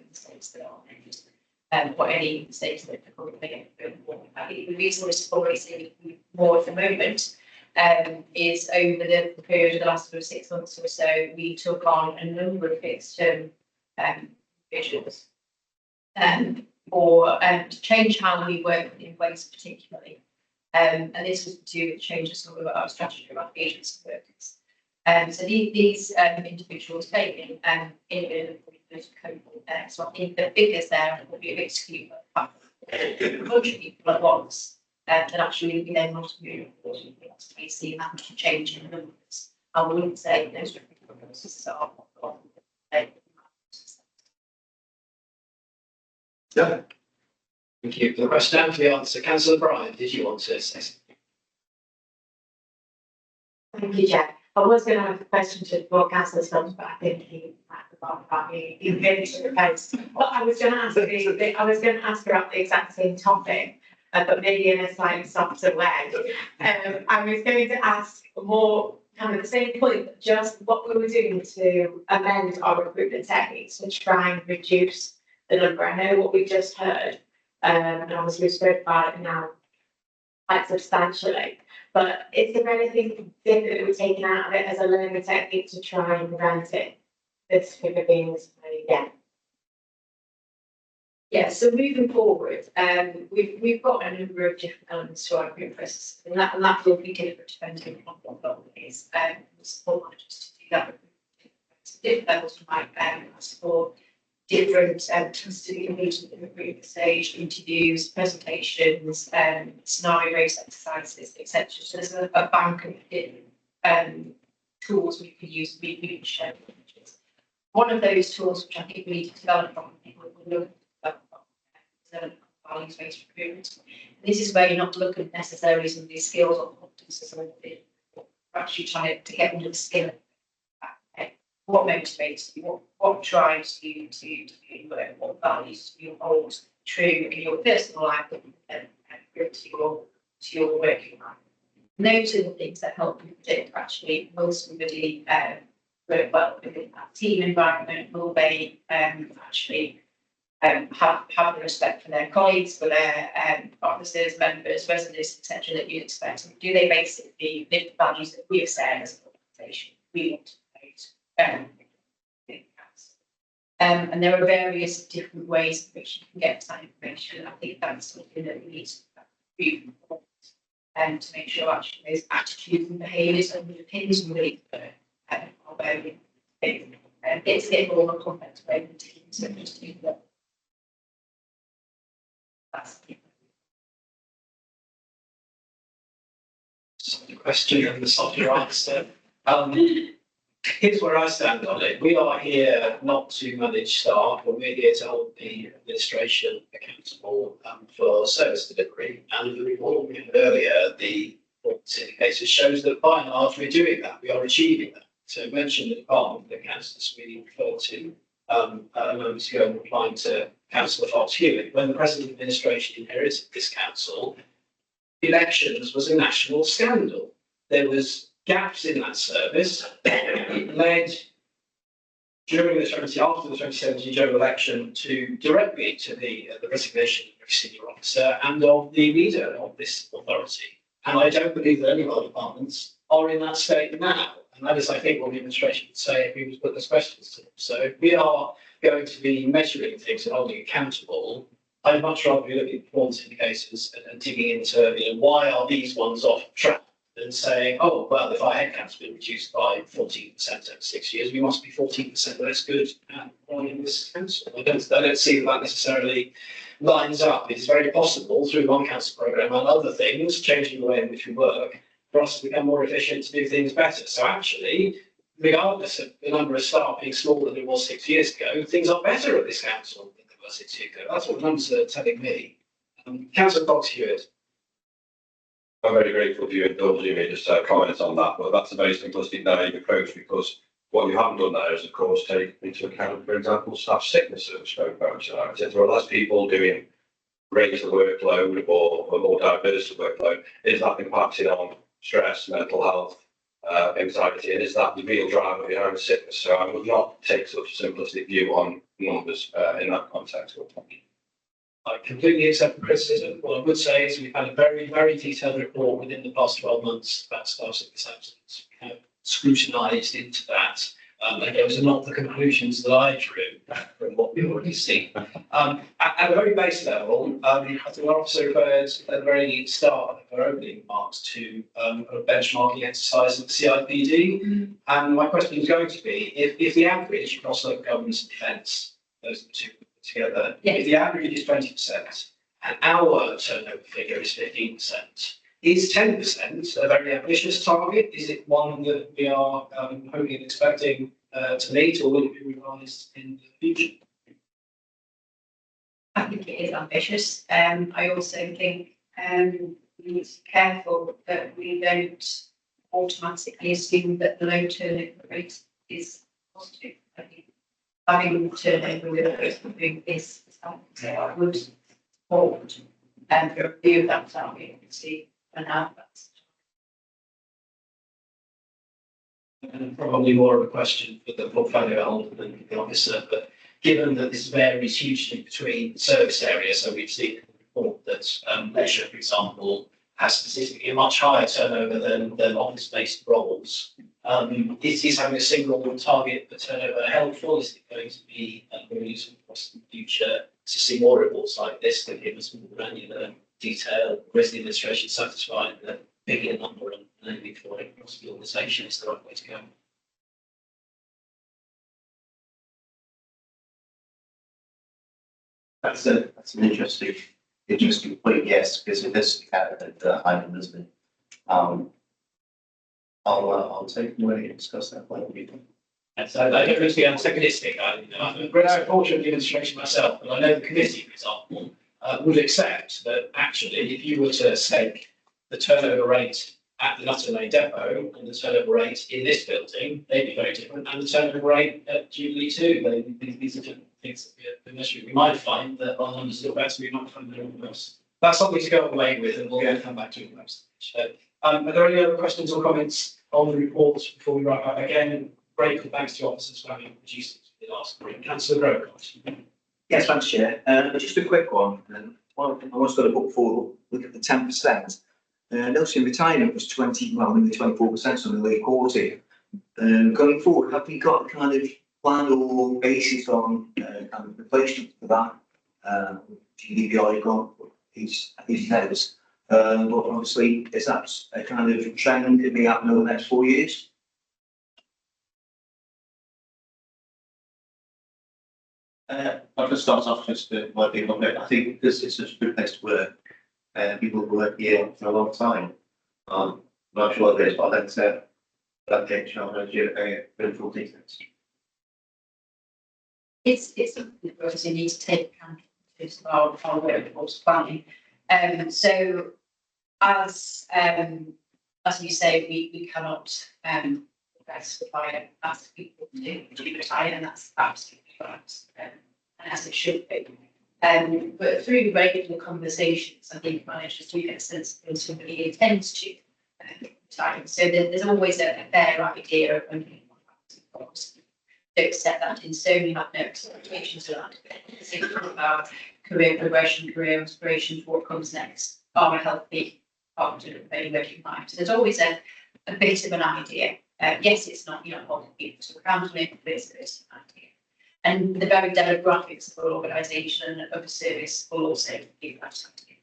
Mistakes that are or any mistakes that are probably going forward. I think the reason we're probably seeing more at the moment is over the period of the last 6 months or so, we took on a number of fixed term visuals or to change how we work in ways particularly. And this was to change some of our strategy around agency workers. So these individuals came in cohort there. So I think the figures there will be a bit skewed, but a bunch of people at once. And actually we then not move to be seeing that change in numbers. I wouldn't say those proposals are. Yeah. Thank you for the question and for the answer. Councillor Bryan, did you want to say something? Thank you, Jack. I was going to have a question to the councillor Stubbs, but I think he might have about me. He finished the post. But I was going to ask her about the exact same topic, but maybe in a slightly softer way. I was going to ask more kind of the same point, but just what we were doing to amend our recruitment techniques to try and reduce the number. I know what we've just heard, and obviously we spoke about it now quite substantially. But is there anything different that we're taking out of it as a learning technique to try and prevent it? This figure being this way again. Yeah, so moving forward, we've got a number of different elements to our recruitment process, and that will be different depending on what role it is. Support managers to do that with different levels of might ask for different trusted engagement in the recruitment stage, interviews, presentations, scenario-based exercises, etc. So there's a bank of different tools we can use. We can share with managers. One of those tools, which I think we need to develop from people who look at values-based recruitment. This is where you're not looking necessarily some of these skills or competences, or actually trying to get under the skin. What motivates you? What drives you to do work? What values do you hold true in your personal life and to your working life? And those are the things that help you predict actually will somebody work well within that team environment, will they actually have the respect for their colleagues, for their officers, members, residents, etc. that you'd expect. And do they basically live the values that we have set as an organisation? We want to and there are various different ways in which you can get that information. I think that's something that we need to to make sure actually those attitudes and behaviours and underpins really are very big. It's a bit more of a complex way than teams that just do that. That's The question and the softer answer. Here's where I stand on it. We are here not to manage staff, but we're here to hold the administration accountable for service delivery. And the report we had earlier, the indicators shows that by and large we're doing that. We are achieving that. So mention the department that councillors we referred to a moment ago in replying to Councillor Fox-Hewitt. When the present administration inherited this council, elections was a national scandal. There was gaps in that service. It led after the 2017 general election directly to the resignation of every senior officer and of the leader of this authority. And I don't believe that any of our departments are in that state now. And that is, I think, what the administration would say if we was put those questions to them. So if we are going to be measuring things and holding accountable, I'd much rather be looking at performance indicators and digging into why are these ones off track, than saying, oh, well, if our headcount's been reduced by 14% over 6 years, we must be 14% less good at running this council. I don't see that necessarily lines up. It's very possible through one council programme and other things, changing the way in which we work, for us to become more efficient, to do things better. So actually, regardless of the number of staff being smaller than it was 6 years ago, things are better at this council than they were 6 years ago. That's what the numbers are telling me. Councillor Fox-Hewitt. I'm very grateful for you indulging me just to comment on that, but that's a very simplistic, naive approach because what you haven't done there is, of course, take into account, for example, staff sickness that we spoke about tonight. If there are less people doing greater workload or more diverse workload, is that impacting on stress, mental health, anxiety, and is that the real driver behind sickness? So I would not take such a simplistic view on numbers in that context. I completely accept the criticism. What I would say is we've had a very, very detailed report within the past 12 months about staff sickness absence. We have scrutinised into that. And those are not the conclusions that I drew from what we've already seen. At a very base level, I think our officer referred at the very start of her opening remarks to a benchmarking exercise of the CIPD. And my question is going to be, if the average across local governments and defence, those are the two together, if the average is 20% and our turnover figure is 15%, Is 10% a very ambitious target? Is it one that we are hoping and expecting to meet, or will it be revised in the future? I think it is ambitious. I also think we need to be careful that we don't automatically assume that the low turnover rate is positive. I think having turnover with something is something I would support and review that target and see and how that's. And probably more of a question for the portfolio holder than the officer, but given that this varies hugely between service areas, so we've seen in the report that leisure, for example, has statistically a much higher turnover than office-based roles. Is having a single target for turnover helpful? Is it going to be very useful for us in the future to see more reports like this that give us more granular detail? Or is the administration satisfied that picking a number and aiming for it across the organisation is the right way to go? That's an interesting point, yes, because it is the high numbers, but I'll take the way to discuss that point with you. And so I don't mean to be antagonistic. I'm very fortunate with the administration myself, but I know the committee, for example, would accept that actually, if you were to take the turnover rate at the Nutter Lane depot and the turnover rate in this building, they'd be very different, and the turnover rate at Jubilee too. These are different things that we're measuring. We might find that our numbers look better, we might find they're worse. That's something to go away with, and we'll come back to it next. So, are there any other questions or comments on the report before we wrap up? Again, grateful thanks to officers for having produced it the last week. Councillor Grove. Yes, thanks, Chair. Just a quick one. I was going to put forward, look at the 10%. Noticing retirement was 24% on the late quarter. Going forward, have we got a kind of plan or basis on kind of replacement for that? GDPR got his heads. But obviously, is that a kind of trend that may happen over the next 4 years? I'll just start off just my big on it. I think because it's such a good place to work, people work here for a long time. I'm not sure what it is, but I'd like to update you very full details. It's something that we obviously need to take account of our workforce planning. So as you say, we cannot specify ask people to retire, and that's absolutely right, and as it should be. But through regular conversations, I think managers do get a sense of somebody intends to retire. So there's always a fair idea of when people want to accept that in so you have no expectations of that. Think about career progression, career aspirations, what comes next, are a healthy after a working life. So there's always a bit of an idea. Yes, it's not, holding people to account on it, but it's an idea. And the very demographics of our organisation and of the service will also give that idea.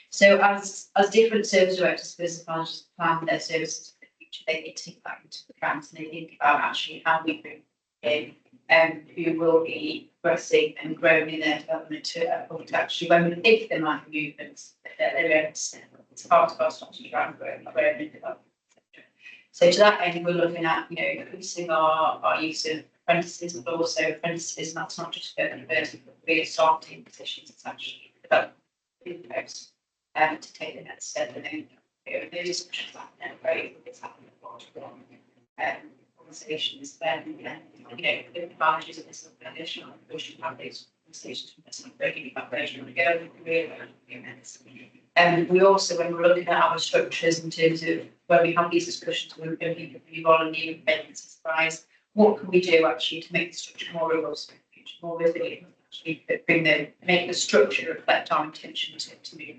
So as different service directors, business managers plan their services for the future, they need to take that into account and they think about actually how we bring in who will be progressing and growing in their development to a point actually when if there might be movements they're able to step up. It's part of our strategy around growing and development. So to that end, we're looking at increasing our use of apprentices, but also apprentices, and that's not just for university, but really starting positions. It's actually development in post to take the next step. And then those discussions happen very it's happening a lot of conversations. Then the advantages of this organisation are we should have those conversations from this regularly about where you want to go, really immense. And we also, when we're looking at our structures in terms of when we have these discussions with people who are on the independence surprise, what can we do actually to make the structure more robust, more resilient, actually make the structure reflect our intention to move.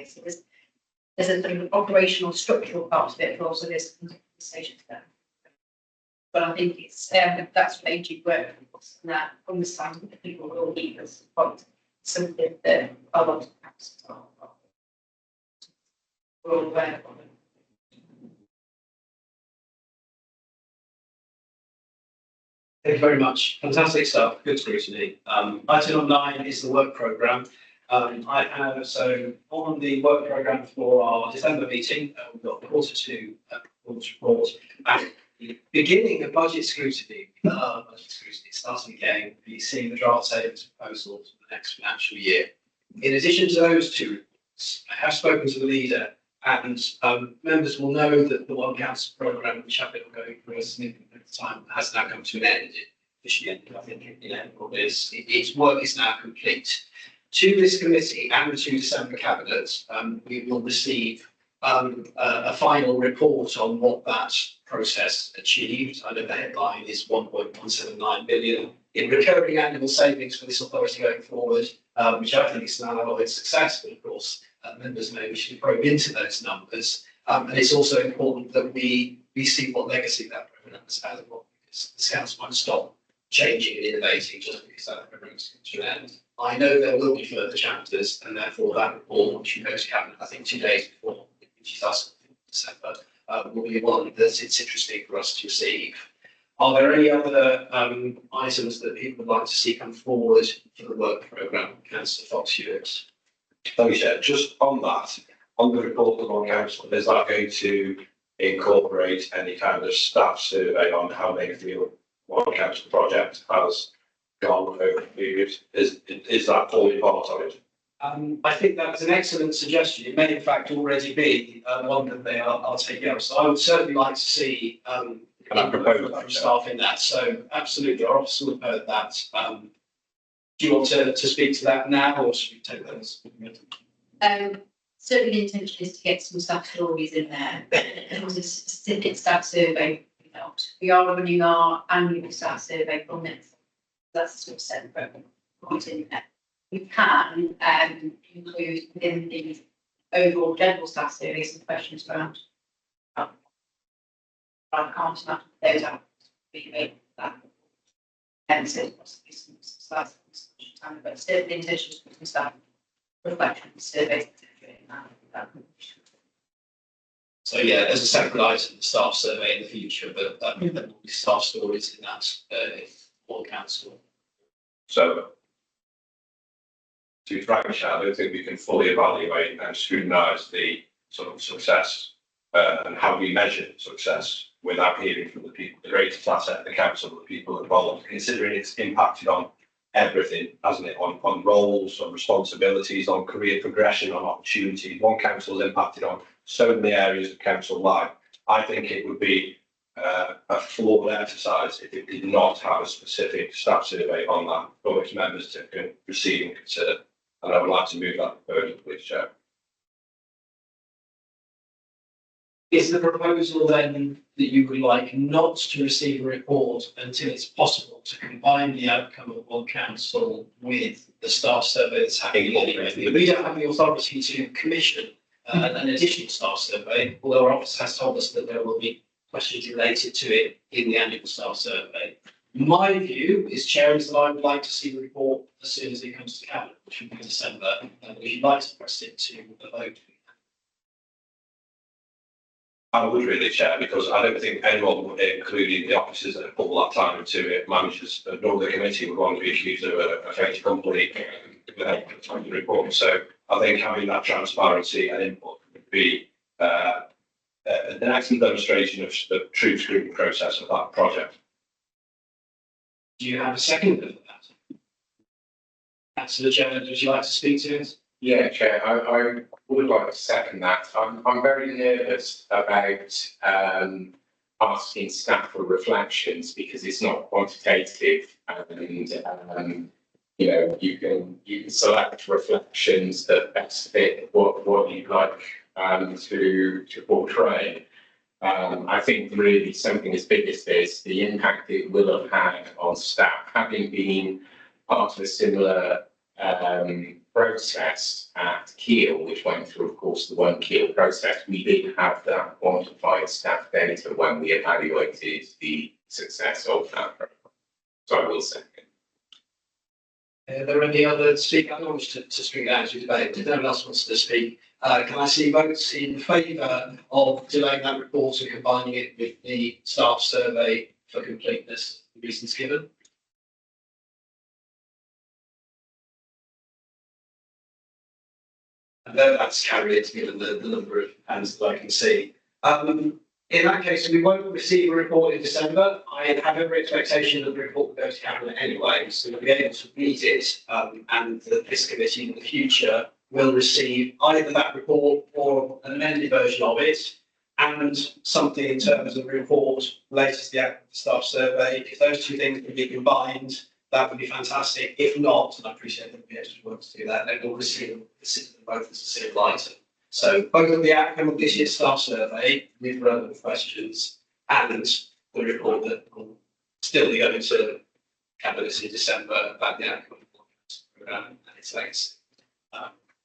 So there's a sort of operational structural part of it, but also there's conversations there. But I think it's that's what AG work and that understanding that people will need us something that a lot of councils are aware of. Thank you very much. Fantastic stuff. Good scrutiny. Item 9 is the work programme. I have, so on the work programme for our December meeting, we've got the Q2 performance report. At the beginning of budget scrutiny, starting again, we see the draft savings proposals for the next financial year. In addition to those two reports, I have spoken to the leader, and members will know that the One Council programme, which have been ongoing for a significant amount of time, has now come to an end. Officially ended, I think, in April. Its work is now complete. To this committee and to December Cabinet, we will receive a final report on what that process achieved. I know the headline is 1.179 billion in recurring annual savings for this authority going forward, which I think is an analog of success, but of course, members may wish to probe into those numbers. And it's also important that we see what legacy that programme has had, because the Scouts won't stop changing and innovating just because that programme is coming to an end. I know there will be further chapters, and therefore that report, which you go to Cabinet, I think 2 days before, which is us in December, will be one that it's interesting for us to receive. Are there any other items that people would like to see come forward for the work programme? Councillor Fox-Hewitt. Thank you, Chair. Just on that, on the report of One Council, is that going to incorporate any kind of staff survey on how they feel One Council project has gone over the period? Is that fully part of it? I think that's an excellent suggestion. It may in fact already be one that they are taking up. So I would certainly like to see input from staff in that. So absolutely, our officer would have heard that. Do you want to speak to that now, or should we take those? Certainly the intention is to get some staff stories in there. There was a specific staff survey. We are running our annual staff survey from next. That's a sort of separate point in there. We can include within the overall general staff survey some questions around. I can't imagine those out being made that. And so possibly some slides, but still the intention is to put some staff reflections, surveys, etc. in that. So yeah, there's a separate item, the staff survey in the future, but there will be staff stories in that One Council. So, to be frank, I don't think we can fully evaluate and scrutinise the sort of success and how we measure success without hearing from the people, the greatest asset of the council, the people involved, considering it's impacted on everything, hasn't it? On roles, on responsibilities, on career progression, on opportunities. One council is impacted on so many areas of council life. I think it would be a flawed exercise if it did not have a specific staff survey on that for which members to receive and consider. And I would like to move that proposal, please, Chair. Is the proposal then that you would like not to receive a report until it's possible to combine the outcome of One Council with the staff survey that's happening anyway? We don't have the authority to commission an additional staff survey, although our office has told us that there will be questions related to it in the annual staff survey. My view is, Chair, is that I would like to see the report as soon as it comes to Cabinet, which will be in December, and if you'd like to press it to a vote. I would really, Chair, because I don't think anyone, including the officers that have put all that time into it, managers, nor the committee, would want to be accused of a fake company report. So I think having that transparency and input would be an excellent demonstration of the true scrutiny process of that project. Do you have a second for that? Councillor Jones, would you like to speak to it? Yeah, Chair, I would like to second that. I'm very nervous about asking staff for reflections because it's not quantitative, and you can select reflections that best fit what you'd like to portray. I think really something as big as this, the impact it will have had on staff, having been part of a similar process at Keele, which went through, of course, the One Keele process, we did have that quantified staff data when we evaluated the success of that program. So I will second. Are there any other speakers? I don't wish to speak out to debate. If no one else wants to speak, can I see votes in favour of delaying that report and combining it with the staff survey for completeness? The reasons given. And then that's carried given the number of hands that I can see. In that case, we won't receive a report in December. I have every expectation that the report will go to Cabinet anyway, so we'll be able to read it, and that this committee in the future will receive either that report or an amended version of it, and something in terms of the report related to the active staff survey. If those two things can be combined, that would be fantastic. If not, and I appreciate that we have to work to do that, then we'll receive them both as a single item. So both of the outcome of this year's staff survey with relevant questions and the report that will still be going to Cabinet in December about the outcome of the programme and its legacy.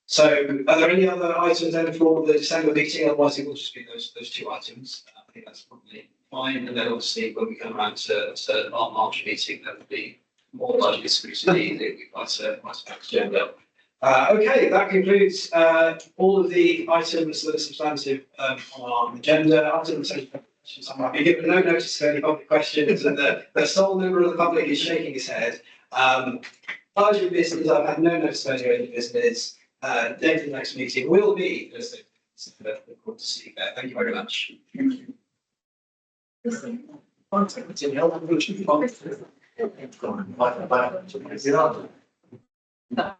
So are there any other items then for the December meeting? Otherwise it will just be those two items. I think that's probably fine. And then obviously when we come around to our March meeting, there will be more budget scrutiny that we might have agenda. Okay, that concludes all of the items that are substantive on our agenda. Items I might be given no notice to any public questions, and the sole member of the public is shaking his head. Budget business, I've had no notice of any business. Date of the next meeting will be Thursday. Look forward to seeing you there. Thank you very much. Thank you.